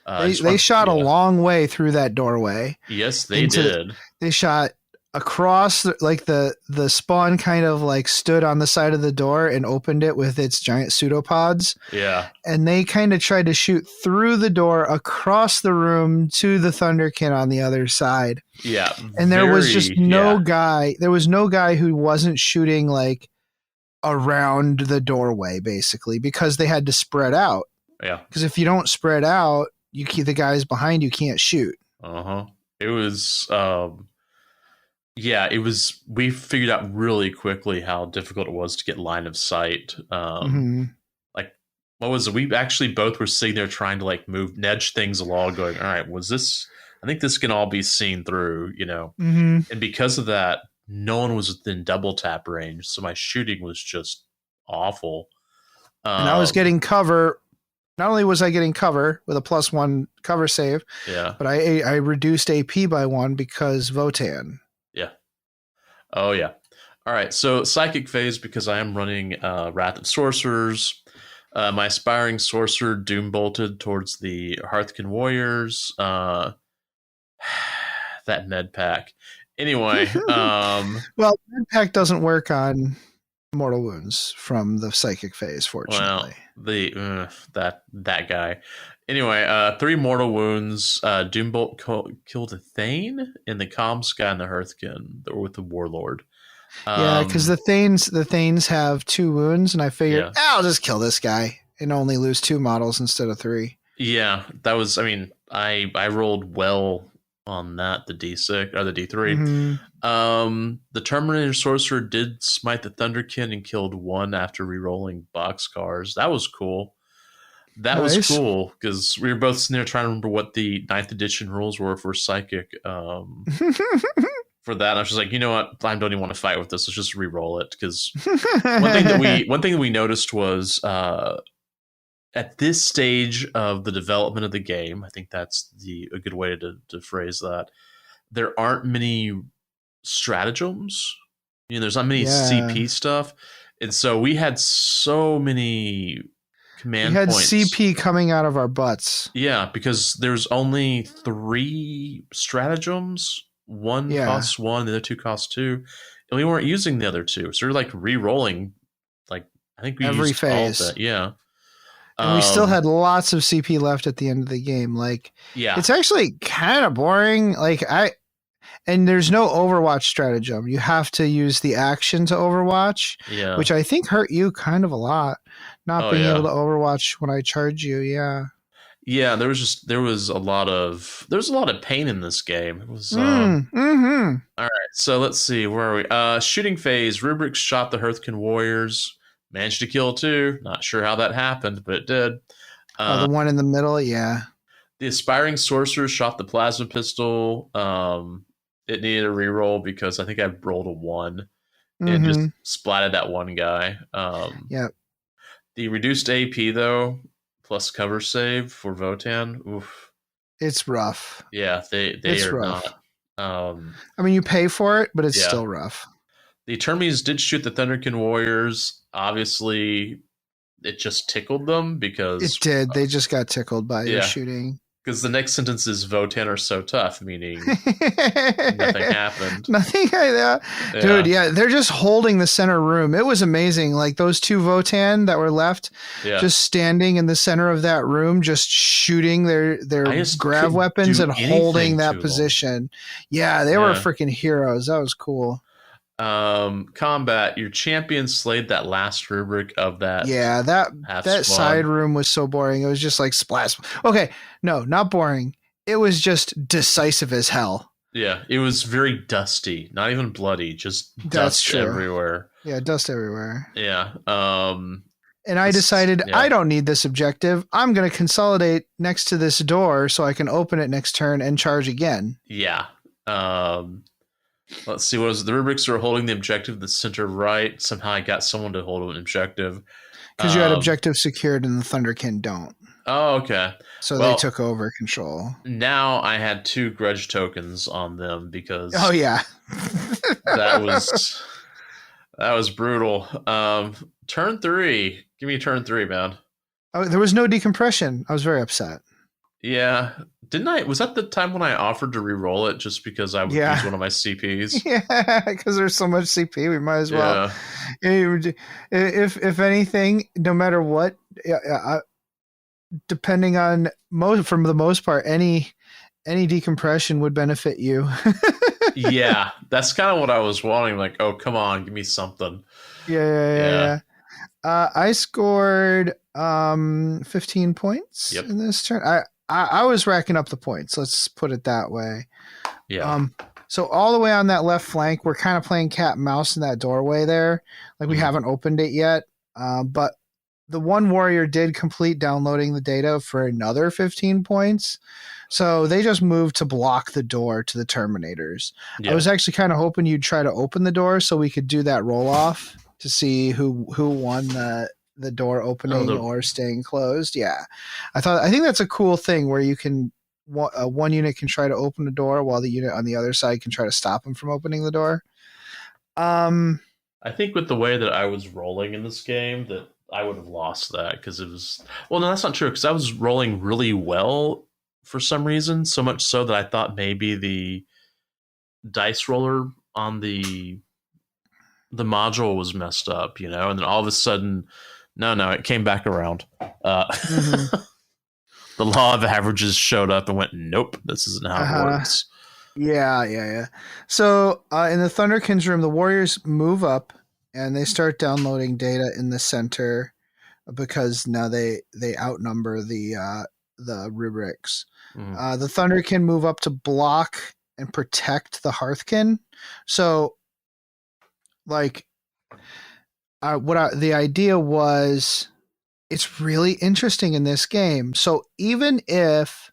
They shot a long way through that doorway. Yes, they did. They shot across, the spawn kind of like stood on the side of the door and opened it with its giant pseudopods. Yeah. And they kind of tried to shoot through the door across the room to the Thunderkin on the other side. Yeah. And there was just no guy. There was no guy who wasn't shooting like around the doorway, basically, because they had to spread out. Yeah. Because if you don't spread out, the guys behind you can't shoot. It was. It was. We figured out really quickly how difficult it was to get line of sight. Like, what was it? We actually both were sitting there trying to like nudge things along, going, "All right, was this? I think this can all be seen through, you know." And because of that, no one was within double tap range, so my shooting was just awful. And I was getting cover. Not only was I getting cover with a +1 cover save, but I reduced AP by 1 because Votann. Yeah. Oh, yeah. All right. So Psychic phase, because I am running Wrath of Sorcerers. My Aspiring Sorcerer Doom bolted towards the Hearthkin Warriors. That med pack. Anyway. Well, med pack doesn't work on mortal wounds from the Psychic phase, fortunately. Well, that guy. Anyway, 3 mortal wounds. Doombolt killed a Thane in the comms guy and the Hearthkin with the Warlord. Because the Thanes have 2 wounds, and I figured I'll just kill this guy and only lose 2 models instead of 3. Yeah, that was. I mean, I rolled well on that, the D6 or the D3. The Terminator Sorcerer did smite the Thunderkin and killed 1 after re-rolling boxcars. That was cool. That was cool because we were both sitting there trying to remember what the 9th edition rules were for Psychic. For that, I was just like, you know what? I don't even want to fight with this. Let's just re-roll it because one thing that we noticed was at this stage of the development of the game, I think that's a good way to phrase that. There aren't many stratagems. There's not many Yeah. CP stuff, and so we had so many command We had points. CP coming out of our butts. Yeah, because there's only 3 stratagems. One costs 1, the other 2 cost 2, and we weren't using the other 2. So we're like re-rolling. Like I think we Every used all of phase. that. Yeah. And we still had lots of CP left at the end of the game. Like, yeah, it's actually kind of boring. And there's no Overwatch stratagem. You have to use the action to Overwatch, which I think hurt you kind of a lot. Not being able to Overwatch when I charge you. Yeah. Yeah, there was a lot of pain in this game. It was All right, so let's see, where are we? Shooting phase. Rubrics shot the Hearthkin warriors. Managed to kill 2. Not sure how that happened, but it did. The one in the middle, yeah. The aspiring sorcerer shot the plasma pistol. It needed a reroll because I think I rolled a 1 and just splatted that one guy. Yeah. The reduced AP though, plus cover save for Votann. Oof. It's rough. Yeah, they are rough. Not. I mean, you pay for it, but it's still rough. The Termies did shoot the Thunderkin warriors. Obviously, it just tickled them because it did. They just got tickled by your shooting. Because the next sentence is Votann are so tough, meaning nothing happened. Nothing. Dude, yeah, they're just holding the center room. It was amazing. Like those 2 Votann that were left, just standing in the center of that room, just shooting their grav weapons and holding that position. Yeah, they were freaking heroes. That was cool. Combat. Your champion slayed that last rubric of that. Yeah, that side room was so boring. It was just like splash. Okay, no, not boring. It was just decisive as hell. Yeah, it was very dusty. Not even bloody, just dust everywhere. Yeah, dust everywhere. Yeah. And I decided I don't need this objective. I'm going to consolidate next to this door so I can open it next turn and charge again. Yeah. Let's see, what was it? The rubrics are holding the objective, the center right. Somehow I got someone to hold an objective. Because you had objective secured and the Thunderkin don't. Oh, okay. So they took over control. Now I had 2 grudge tokens on them because... Oh, yeah. that was brutal. Turn 3. Give me turn 3, man. Oh, there was no decompression. I was very upset. Yeah. Didn't I? Was that the time when I offered to re-roll it just because I would use one of my CPs? Yeah, because there's so much CP, we might as well. Yeah. If anything, no matter what, depending on for the most part, any decompression would benefit you. Yeah, that's kind of what I was wanting. Like, oh, come on, give me something. Yeah. I scored 15 points in this turn. I was racking up the points. Let's put it that way. Yeah. So all the way on that left flank, we're kind of playing cat and mouse in that doorway there. Like we haven't opened it yet. But the one warrior did complete downloading the data for another 15 points. So they just moved to block the door to the Terminators. Yeah. I was actually kind of hoping you'd try to open the door so we could do that roll off to see who won the door opening or staying closed. Yeah. I think that's a cool thing where you can one unit can try to open the door while the unit on the other side can try to stop them from opening the door. I think with the way that I was rolling in this game that I would have lost that because it was... Well, no, that's not true because I was rolling really well for some reason, so much so that I thought maybe the dice roller on the module was messed up, and then all of a sudden... No, it came back around. The law of averages showed up and went, nope, this isn't how it works. Yeah. So in the Thunderkins room, the Warriors move up and they start downloading data in the center because now they outnumber the rubrics. The Thunderkin move up to block and protect the Hearthkin. So, like... the idea was, it's really interesting in this game. So even if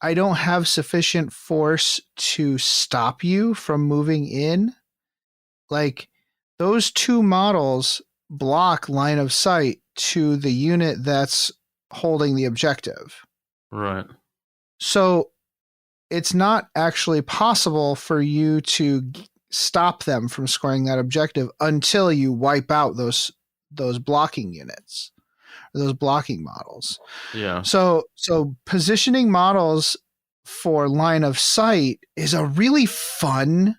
I don't have sufficient force to stop you from moving in, like those 2 models block line of sight to the unit that's holding the objective. Right. So it's not actually possible for you to stop them from scoring that objective until you wipe out those blocking units, those blocking models. Yeah. So positioning models for line of sight is a really fun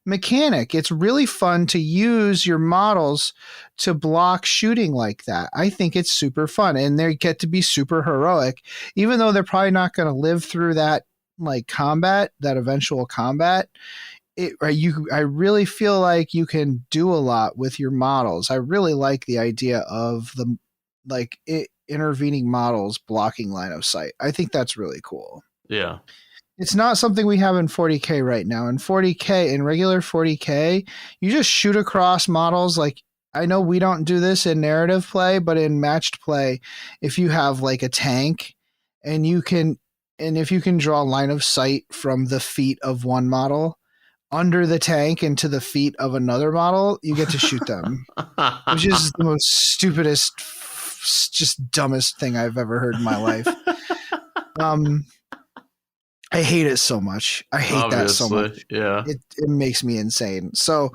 mechanic. It's really fun to use your models to block shooting like that. I think it's super fun, and they get to be super heroic, even though they're probably not going to live through that like combat, that eventual combat. I really feel like you can do a lot with your models. I really like the idea of the intervening models blocking line of sight. I think that's really cool. Yeah. It's not something we have in 40K right now. In 40K, in regular 40K, you just shoot across models. Like, I know we don't do this in narrative play, but in matched play, if you have like a tank and if you can draw line of sight from the feet of one model under the tank into the feet of another model, you get to shoot them, which is the most stupidest, just dumbest thing I've ever heard in my life. I hate it so much. I hate that so much. Yeah. It makes me insane. So,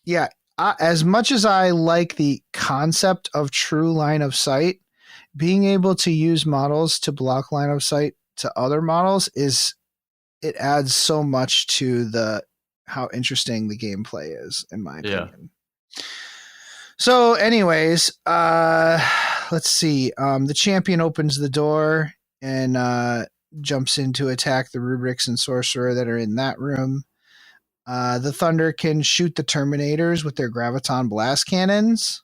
yeah, as much as I like the concept of true line of sight, being able to use models to block line of sight to other models it adds so much to how interesting the gameplay is, in my opinion. Yeah. So, anyways, let's see. The champion opens the door and jumps in to attack the rubrics and sorcerer that are in that room. The Thunder can shoot the Terminators with their Graviton blast cannons.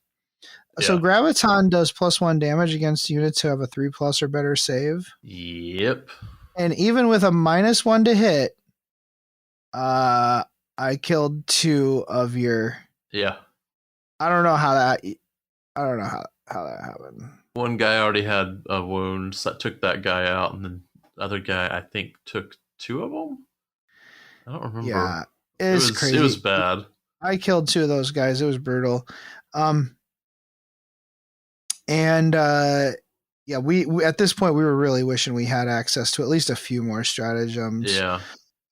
Yeah. So Graviton does +1 damage against units who have a 3+ or better save. Yep. And even with a -1 to hit, I killed 2 of your. Yeah. I don't know how that happened. One guy already had a wound, so that took that guy out, and then the other guy I think took 2 of them. I don't remember. Yeah, it was crazy. It was bad. I killed 2 of those guys. It was brutal. Yeah, we at this point we were really wishing we had access to at least a few more stratagems. Yeah.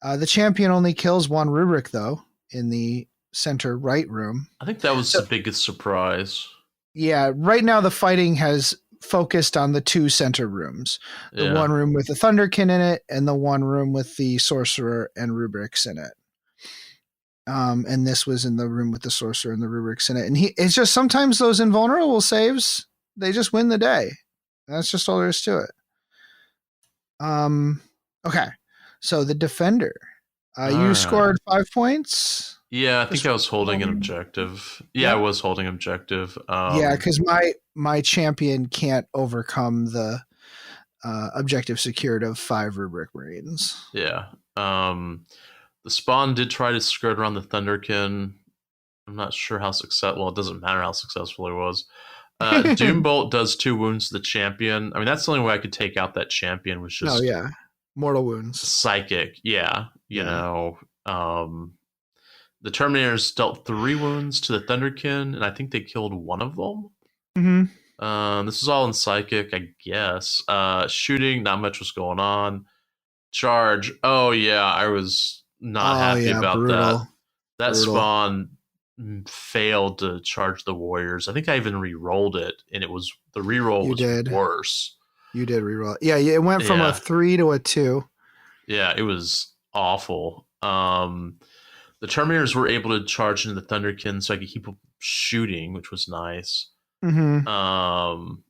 The champion only kills 1 rubric though in the center right room. I think that was the biggest surprise. Yeah, right now the fighting has focused on the 2 center rooms. The one room with the Thunderkin in it and the one room with the sorcerer and rubrics in it. And this was in the room with the sorcerer and the rubrics in it. And it's just sometimes those invulnerable saves, they just win the day. That's just all there is to it. Okay. So the defender. You scored 5 points. Yeah, I think I was holding an objective. Yeah, I was holding objective. Yeah, because my champion can't overcome the objective secured of 5 rubric marines. Yeah. The spawn did try to skirt around the Thunderkin. I'm not sure how successful. Well, it doesn't matter how successful it was. Doombolt does 2 wounds to the champion. I mean, that's the only way I could take out that champion was just mortal wounds. Psychic. Yeah. You know, the Terminators dealt 3 wounds to the Thunderkin, and I think they killed 1 of them. Mm-hmm. This is all in Psychic, I guess. Shooting, not much was going on. Charge. Oh, yeah, I was not happy about brutal. That spawn failed to charge the Warriors. I think I even re-rolled it, and the re-roll was worse. You did re-roll it. Yeah, it went from a 3 to a 2. Yeah, it was awful. The Terminators were able to charge into the Thunderkin so I could keep shooting, which was nice. Mm-hmm.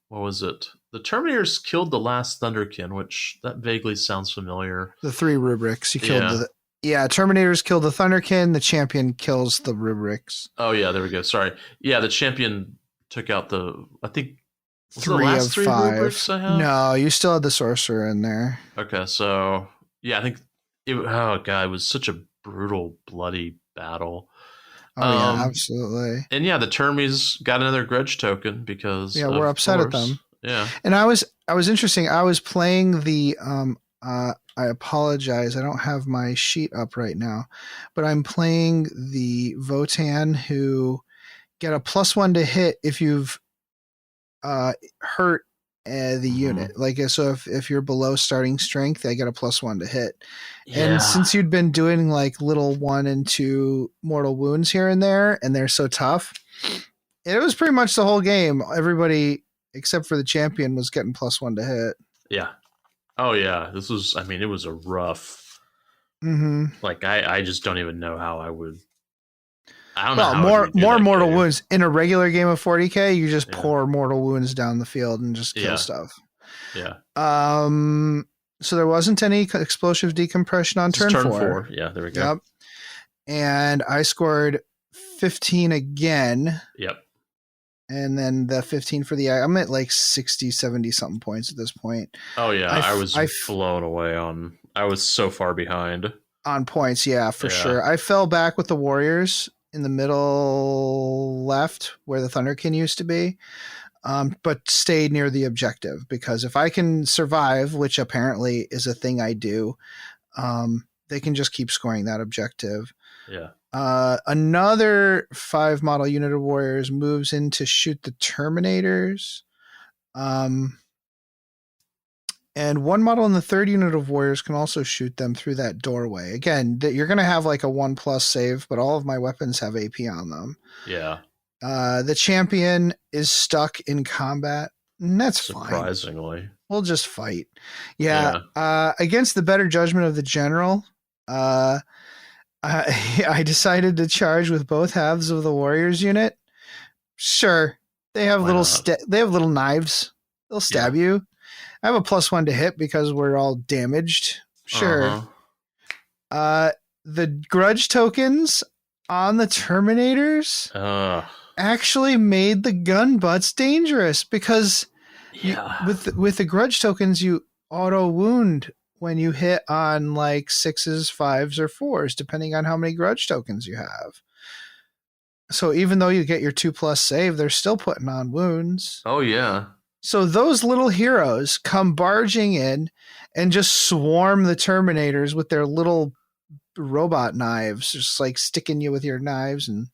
What was it? The Terminators killed the last Thunderkin, which that vaguely sounds familiar. The 3 rubrics. You killed Terminators killed the Thunderkin. The champion kills the rubrics. Oh, yeah, there we go. Sorry. Yeah, the champion took out I think, 3 of 3 5. rubrics I have? No, you still had the sorcerer in there. Okay, so, yeah, I think, it was such a brutal, bloody battle. Oh, yeah, absolutely. And yeah, the Termies got another grudge token because we're upset at them. Yeah. And I was interesting. I was playing the I apologize. I don't have my sheet up right now, but I'm playing the Votann who get a +1 to hit if you've hurt the unit. Like, so if you're below starting strength, I get a +1 to hit. And since you'd been doing like little 1 and 2 mortal wounds here and there, and they're so tough, it was pretty much the whole game. Everybody except for the champion was getting +1 to hit. Yeah. Oh yeah. This was. I mean, it was a rough. Mm-hmm. Like I just don't even know how I would. I don't Well, know. How more mortal game. wounds in a regular game of 40k. You just pour mortal wounds down the field and just kill stuff. Yeah. So there wasn't any explosive decompression on turn 4. Yeah, there we go. Yep. And I scored 15 again. Yep. And then the 15 for the I'm at like 60, 70 something points at this point. Oh yeah, I was blown away on. I was so far behind on points. Yeah, for sure. I fell back with the Warriors in the middle left where the Thunderkin used to be, but stayed near the objective, because if I can survive, which apparently is a thing I do, they can just keep scoring that objective. Yeah. Another 5 model unit of Warriors moves in to shoot the Terminators. And 1 model in the 3rd unit of Warriors can also shoot them through that doorway. Again, you're going to have like a 1+ save, but all of my weapons have AP on them. Yeah. The champion is stuck in combat. And that's surprisingly fine. We'll just fight. Yeah. Against the better judgment of the general, I decided to charge with both halves of the Warriors unit. Sure, they have little knives. They'll stab you. I have a +1 to hit because we're all damaged. Sure. The grudge tokens on the Terminators actually made the gun butts dangerous, because with the grudge tokens you auto wound when you hit on like 6s, 5s, or 4s, depending on how many grudge tokens you have. So even though you get your 2+ save, they're still putting on wounds. Oh yeah. So those little heroes come barging in and just swarm the Terminators with their little robot knives, just like sticking you with your knives and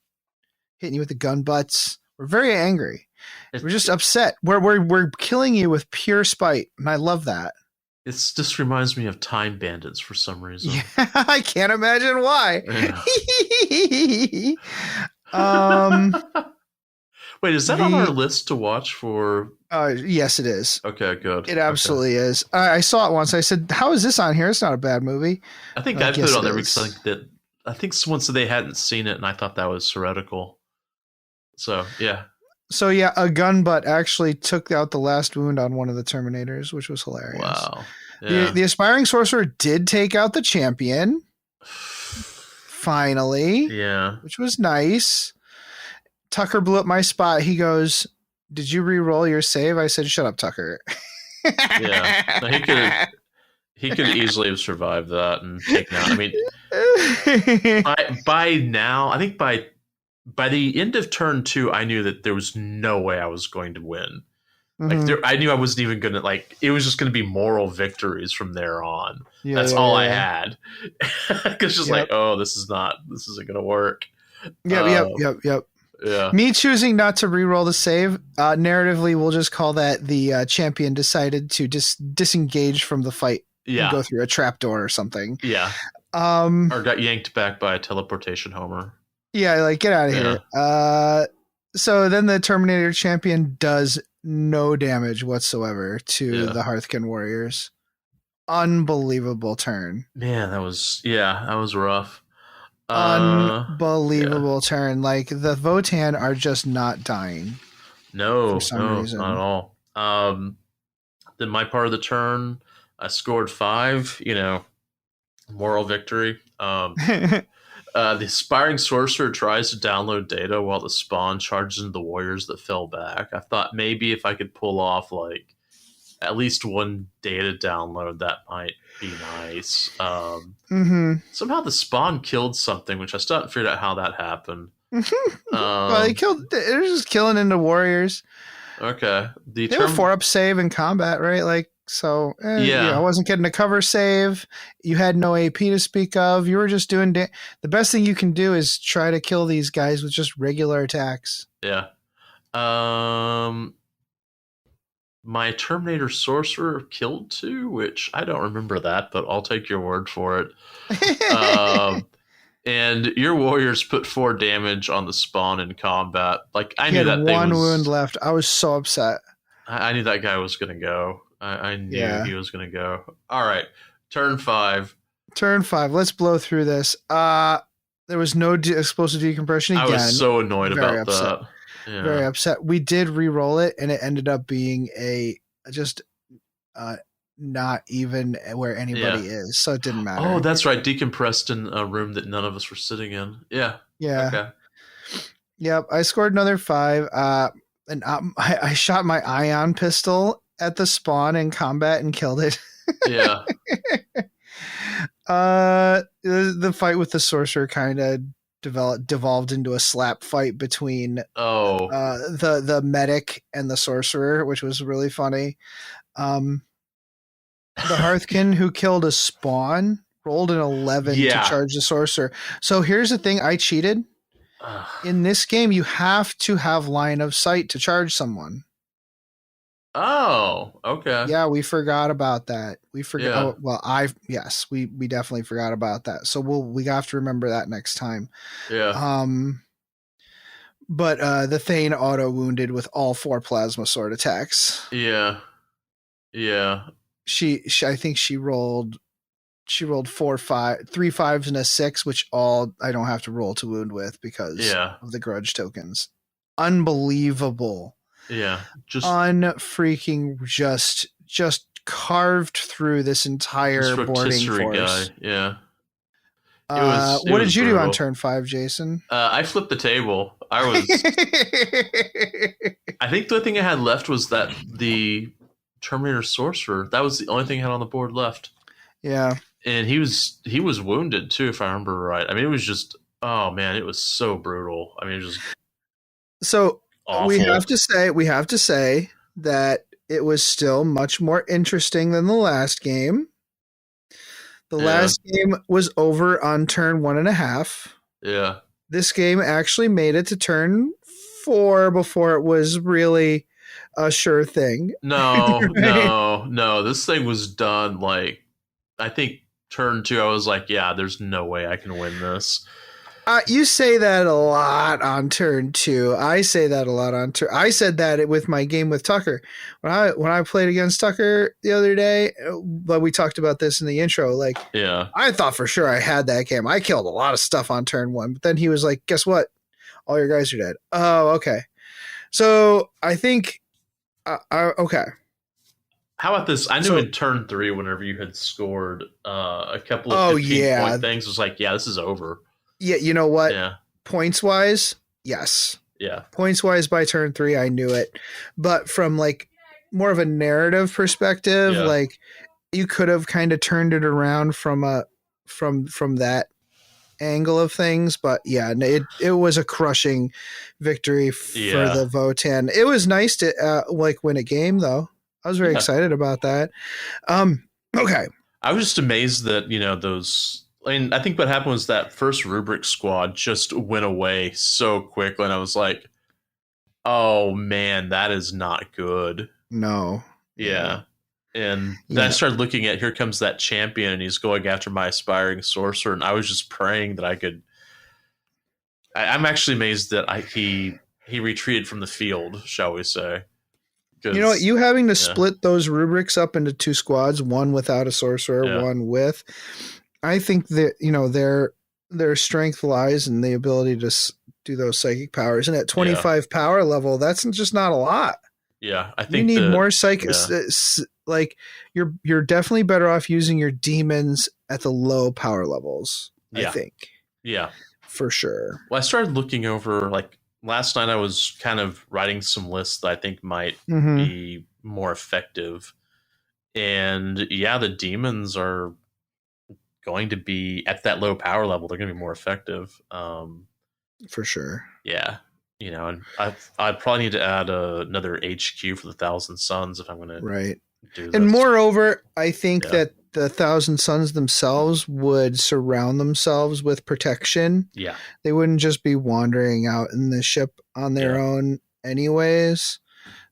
hitting you with the gun butts. We're very angry. We're just upset. We're killing you with pure spite, and I love that. This reminds me of Time Bandits for some reason. Yeah, I can't imagine why. Yeah. Wait, is that on our list to watch for? Yes, it is. Okay, good. It absolutely is. I saw it once. I said, "How is this on here? It's not a bad movie." I think I put it on there because I think someone said they hadn't seen it, and I thought that was heretical. So yeah. So yeah, a gun butt actually took out the last wound on one of the Terminators, which was hilarious. Wow. Yeah. The aspiring sorcerer did take out the champion. Finally. Yeah. Which was nice. Tucker blew up my spot. He goes, "Did you re-roll your save?" I said, "Shut up, Tucker." Yeah. No, he could easily have survived that and taken out. I mean, by now, I think by the end of turn 2, I knew that there was no way I was going to win. Like I knew I wasn't even going to, like, it was just going to be moral victories from there on. Yeah, That's all I had. Because just like, oh, this isn't going to work. Yep. Yeah. Me choosing not to re-roll the save, narratively, we'll just call that the champion decided to disengage from the fight and go through a trapdoor or something. Yeah. Or got yanked back by a teleportation homer. Yeah, like, get out of here. So then the Terminator champion does no damage whatsoever to the Hearthkin Warriors. Unbelievable turn. Man, that was rough. Unbelievable turn. Like, the Votann are just not dying. No, for some reason. Not at all. Then my part of the turn, I scored 5, moral victory. The aspiring sorcerer tries to download data while the spawn charges into the warriors that fell back. I thought maybe if I could pull off like at least one data download, that might be nice. Somehow the spawn killed something, which I still haven't figured out how that happened. Well, they're just killing into warriors. Okay. They have a 4-up save in combat, right? Like, So Yeah. I wasn't getting a cover save. You had no AP to speak of. You were just doing the best thing you can do is try to kill these guys with just regular attacks. Yeah. My Terminator Sorcerer killed 2, which I don't remember that, but I'll take your word for it. And your warriors put 4 damage on the spawn in combat. Like I He knew had that thing one was. wound left. I was so upset. I knew that guy was gonna go. I knew Yeah. he was gonna go. All right, turn 5. Turn 5. Let's blow through this. There was no explosive decompression again. I was so annoyed Very about upset. that. Yeah. Very upset. We did re-roll it, and it ended up being just not even where anybody is, so it didn't matter. Oh, that's right. Decompressed in a room that none of us were sitting in. Yeah. Yeah. Okay. Yep. I scored another 5. And I shot my ion pistol at the spawn in combat and killed it. Yeah. The fight with the sorcerer kind of devolved into a slap fight between the medic and the sorcerer, which was really funny. The Hearthkin who killed a spawn rolled an 11 to charge the sorcerer. So here's the thing, I cheated. In this game, you have to have line of sight to charge someone. Oh, okay. Yeah, we forgot about that. We forgot. Yeah. Oh, well, we definitely forgot about that. So we have to remember that next time. Yeah. But the Thane auto wounded with all 4 plasma sword attacks. Yeah. Yeah. She I think she rolled 3 5s and a 6, which all I don't have to roll to wound with because of the grudge tokens. Unbelievable. Yeah. Just carved through this entire boarding force. Guy. Yeah. What did you do on turn 5, Jason? I flipped the table. I think the only thing I had left was the Terminator Sorcerer. That was the only thing I had on the board left. Yeah. And he was wounded too, if I remember right. I mean, it was just, oh man, it was so brutal. I mean, it was just so awful. we have to say that it was still much more interesting than the last game. The last game was over on turn 1.5. Yeah. This game actually made it to turn 4 before it was really a sure thing. No, right? No. This thing was done like, I think turn 2, I was like, yeah, there's no way I can win this. You say that a lot on turn 2. I say that a lot on turn. I said that with my game with Tucker when I played against Tucker the other day. But we talked about this in the intro. Like, I thought for sure I had that game. I killed a lot of stuff on turn 1, but then he was like, "Guess what? All your guys are dead." Oh, okay. So I think, okay. How about this? I knew in turn 3, whenever you had scored a couple of 15-point things, it was like, yeah, this is over. Yeah, you know what? Yeah. Points wise, yes. Yeah. Points wise, by turn 3, I knew it. But from like more of a narrative perspective, like you could have kind of turned it around from that angle of things. But yeah, it was a crushing victory for the Votann. It was nice to win a game though. I was very excited about that. Okay. I was just amazed that, those. I mean, I think what happened was that first rubric squad just went away so quickly, and I was like, "Oh man, that is not good." No. Yeah, and then I started looking at, here comes that champion, and he's going after my aspiring sorcerer, and I was just praying that I could. I'm actually amazed that he retreated from the field, shall we say? You know what? You having to split those rubrics up into 2 squads, one without a sorcerer, one with. I think that their strength lies in the ability to do those psychic powers, and at 25 power level, that's just not a lot. Yeah, I think you need more psychic. Like you're definitely better off using your demons at the low power levels. I think. Yeah, for sure. Well, I started looking over like last night. I was kind of writing some lists that I think might be more effective, and the demons are going to be at that low power level. They're going to be more effective. For sure. Yeah. And I'd probably need to add another HQ for the 1,000 Suns if I'm going to Dude, And that's moreover, I think yeah. that the Thousand Suns themselves would surround themselves with protection. Yeah. They wouldn't just be wandering out in the ship on their Yeah. own anyways.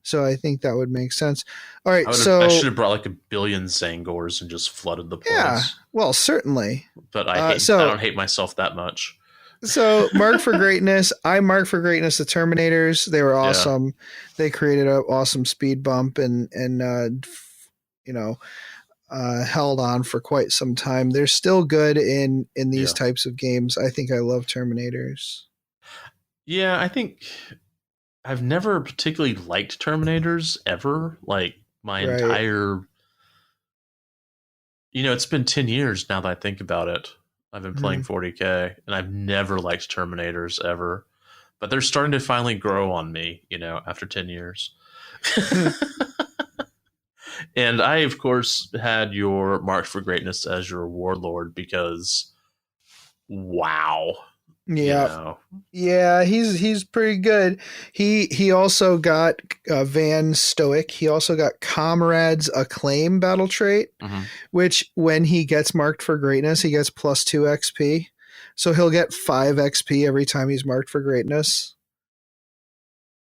So I think that would make sense. All right, I so should have brought like 1 billion Zangors and just flooded the yeah, place. well, certainly. But I Uh, don't hate myself that much. So mark for greatness. I mark for greatness the Terminators. They were Yeah. awesome. They created an awesome speed bump and held on for quite some time. They're still good in these Yeah. types of games. I think I love Terminators. Yeah, I think I've never particularly liked Terminators ever. Like my Right. entire, it's been 10 years now that I think about it. I've been playing 40K and I've never liked Terminators ever. But they're starting to finally grow on me, after 10 years. And I, of course, had your Mark for Greatness as your Warlord because, wow. Yeah. Yeah, he's pretty good. He also got Van Stoic. He also got Comrades Acclaim battle trait, which when he gets marked for greatness, he gets +2 XP. So he'll get 5 XP every time he's marked for greatness.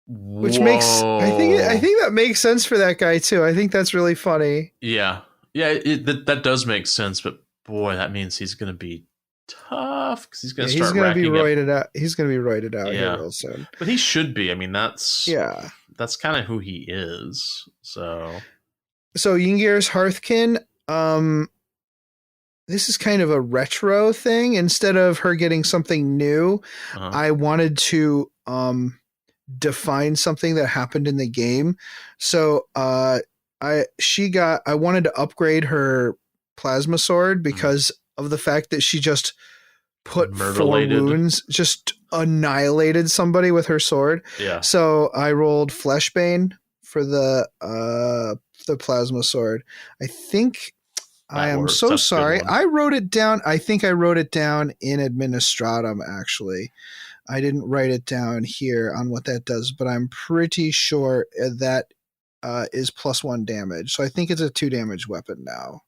Which makes I think that makes sense for that guy too. I think that's really funny. Yeah. Yeah, that does make sense, but boy, that means he's going to be tough because he's going to start racking be up. roided out. He's going to be roided out here real soon. But he should be. I mean, that's kind of who he is. So Yngir's Hearthkin, this is kind of a retro thing. Instead of her getting something new, I wanted to define something that happened in the game. So I wanted to upgrade her plasma sword because of the fact that she just put 4 wounds, just annihilated somebody with her sword. Yeah. So I rolled Fleshbane for the plasma sword. I think I am so sorry. I wrote it down. I think I wrote it down in Administratum, actually. I didn't write it down here on what that does, but I'm pretty sure that is +1 damage. So I think it's a 2 damage weapon now.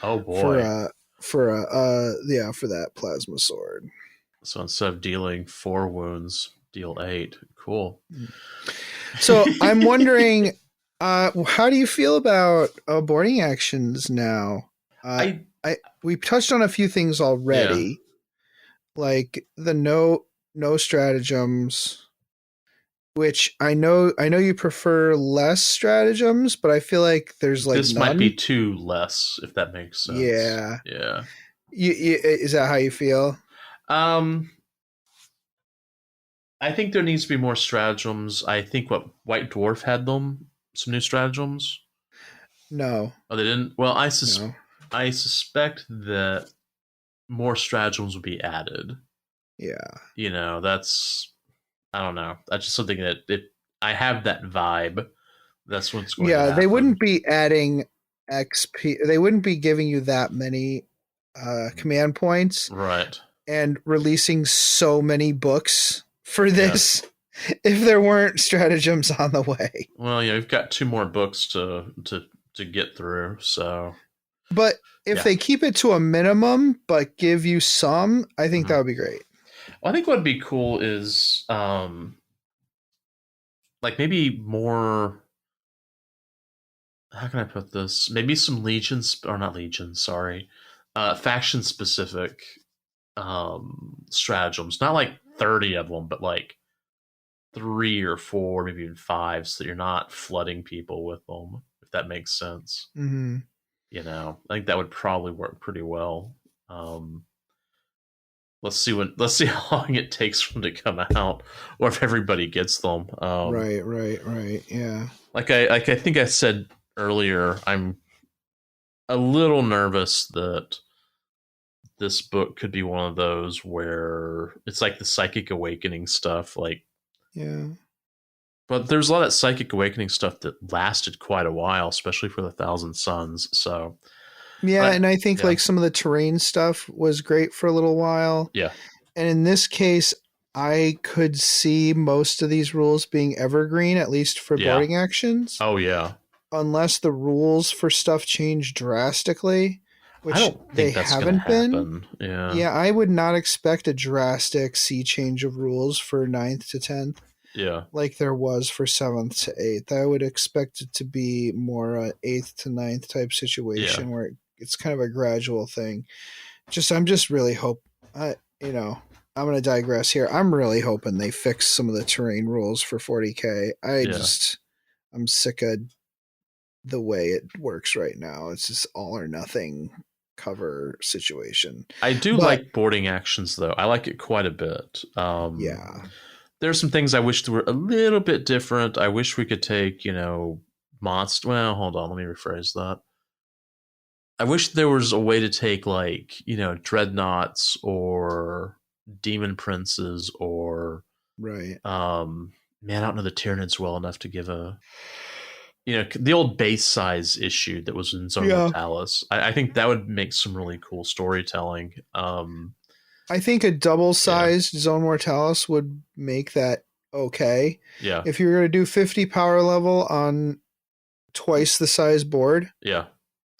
Oh boy. For that plasma sword. So instead of dealing 4 wounds, deal 8. Cool. So I'm wondering, how do you feel about boarding actions now? We touched on a few things already, like the no stratagems, which I know you prefer less stratagems, but I feel like there's like this none. might be 2 less, if that makes sense. Yeah. Is that how you feel? I think there needs to be more stratagems. I think White Dwarf had some new stratagems. No. Oh, they didn't? Well, I suspect that more stratagems would be added. Yeah. That's, I don't know. That's just something that I have that vibe. That's what's going to happen. They wouldn't be adding XP. They wouldn't be giving you that many command points. Right. And releasing so many books for this if there weren't stratagems on the way. Well, we've got 2 more books to get through, so. But if they keep it to a minimum but give you some, I think that would be great. Well, I think what would be cool is like maybe more, how can I put this? Maybe some faction specific stratagems. Not like 30 of them, but like 3 or 4, maybe even 5, so that you're not flooding people with them, if that makes sense. Mm-hmm. I think that would probably work pretty well. Let's see how long it takes for them to come out, or if everybody gets them. Right. Yeah. Like I think I said earlier, I'm a little nervous that this book could be one of those where it's like the Psychic Awakening stuff, But there's a lot of Psychic Awakening stuff that lasted quite a while, especially for the Thousand Suns. So and I think like some of the terrain stuff was great for a little while. Yeah. And in this case, I could see most of these rules being evergreen, at least for boarding actions. Oh yeah. unless the rules for stuff change drastically, which I don't they think that's haven't going to been. happen. Yeah. Yeah, I would not expect a drastic sea change of rules for 9th to 10th Yeah. like there was for 7th to 8th. I would expect it to be more a 8th to 9th type situation where it's kind of a gradual thing. I'm just really I'm going to digress here. I'm really hoping they fix some of the terrain rules for 40K. I'm sick of the way it works right now. It's just all or nothing cover situation. I do like boarding actions, though. I like it quite a bit. Yeah. There's some things I wish were a little bit different. I wish we could take, monster. Well, hold on. Let me rephrase that. I wish there was a way to take, like, dreadnoughts or demon princes or right. Man, I don't know the Tyranids well enough to give a the old base size issue that was in Zone Mortalis. I think that would make some really cool storytelling. I think a double-sized Zone Mortalis would make that okay. Yeah. If you're going to do 50 power level on twice the size board, yeah,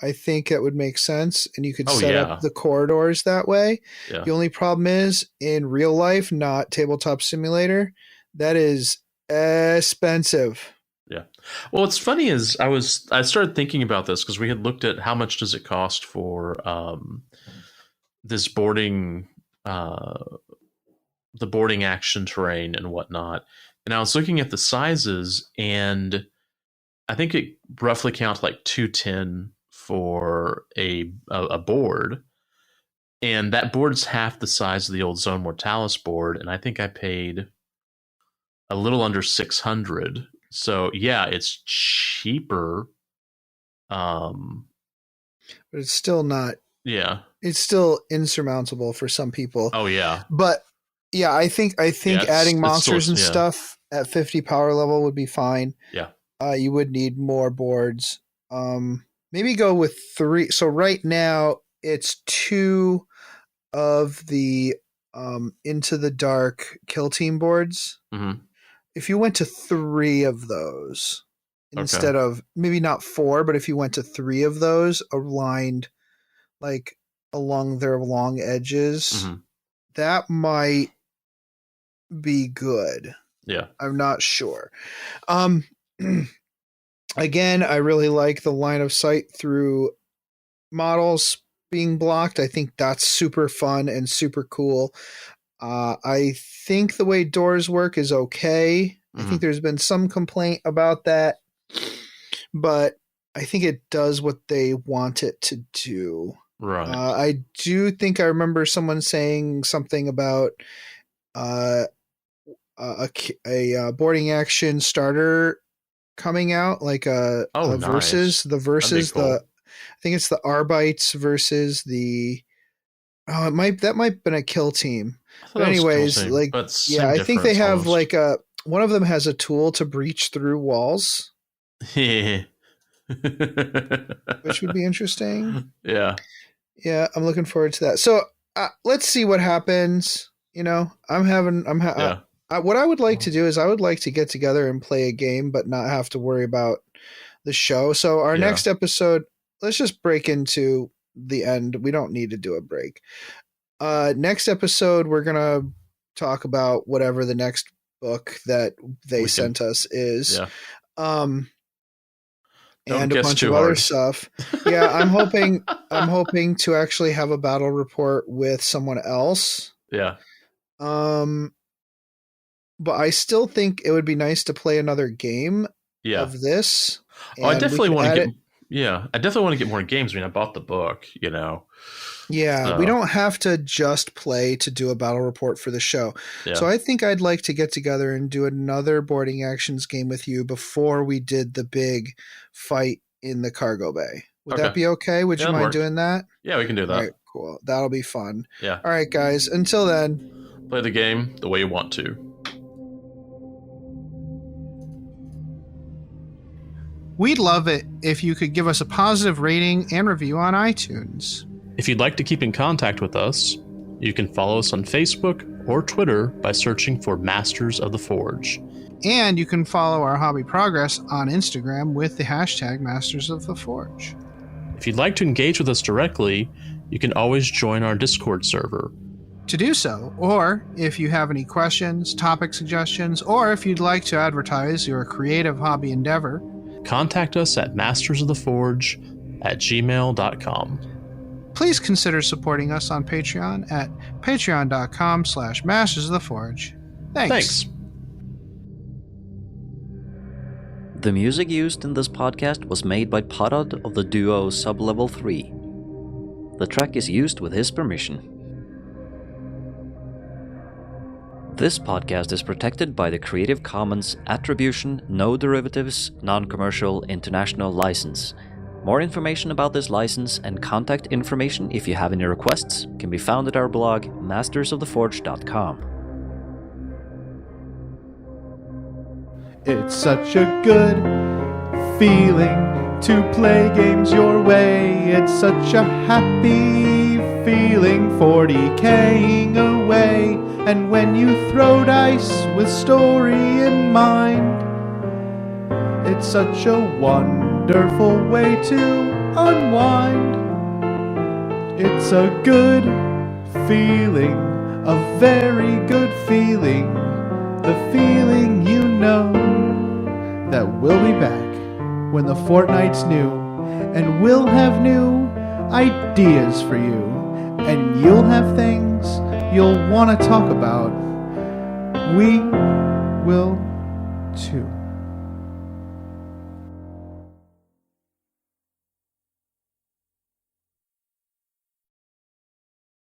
I think that would make sense, and you could set yeah. up the corridors that way. Yeah. The only problem is, in real life, not Tabletop Simulator, that is expensive. Yeah. Well, what's funny is I started thinking about this because we had looked at how much does it cost for this boarding, the boarding action terrain and whatnot. And I was looking at the sizes, and I think it roughly counts like 210 for a board. And that board's half the size of the old Zone Mortalis board. And I think I paid a little under 600. So yeah, it's cheaper. But it's still not. Yeah. It's still insurmountable for some people. Oh yeah. But yeah, I think adding monsters and stuff at 50 power level would be fine. Yeah. You would need more boards. Maybe go with 3. So right now it's 2 of the Into the Dark Kill Team boards. Mm-hmm. If you went to 3 of those instead of maybe not 4, but if you went to 3 of those aligned like along their long edges, that might be good. Yeah. I'm not sure. Again, I really like the line of sight through models being blocked. I think that's super fun and super cool. I think the way doors work is okay. I think there's been some complaint about that, but I think it does what they want it to do. Right. I do think I remember someone saying something about a boarding action starter coming out, like a versus nice. The versus Cool. I think it's the Arbites versus the that might have been a kill team. But anyways, like I think they have like one of them has a tool to breach through walls. Which would be interesting. Yeah. Yeah, I'm looking forward to that. So let's see what happens. What I would like to do is I would like to get together and play a game, but not have to worry about the show. So our next episode, let's just break into the end. We don't need to do a break. Next episode, we're going to talk about whatever the next book that they sent us is. Yeah. And a bunch of other stuff. Yeah, I'm hoping to actually have a battle report with someone else. Yeah. But I still think it would be nice to play another game of this. Oh, I definitely want to get. Yeah, I definitely want to get more games. I mean, I bought the book, Yeah, we don't have to just play to do a battle report for the show. Yeah. So I think I'd like to get together and do another boarding actions game with you before we did the big fight in the cargo bay. Would that be okay? Would you mind doing that? Yeah, we can do that. All right, cool. That'll be fun. Yeah. All right, guys. Until then, play the game the way you want to. We'd love it if you could give us a positive rating and review on iTunes. If you'd like to keep in contact with us, You can follow us on Facebook or Twitter by searching for Masters of the Forge. And you can follow our hobby progress on Instagram with the hashtag Masters of the Forge. If you'd like to engage with us directly, you can always join our Discord server. To do so, or if you have any questions, topic suggestions, or if you'd like to advertise your creative hobby endeavor, contact us at mastersoftheforge@gmail.com. Please consider supporting us on Patreon at patreon.com/mastersoftheforge. Thanks. The music used in this podcast was made by Parad of the duo Sublevel 3. The track is used with his permission. This podcast is protected by the Creative Commons Attribution, No Derivatives, Non-Commercial International License. More information about this license and contact information if you have any requests can be found at our blog, mastersoftheforge.com. It's such a good feeling to play games your way. It's such a happy feeling 40K'ing away. And when you throw dice with story in mind, it's such a wonderful way to unwind. It's a good feeling, a very good feeling, the feeling you know that we'll be back when the fortnight's new, and we'll have new ideas for you, and you'll have things you'll want to talk about. We will too.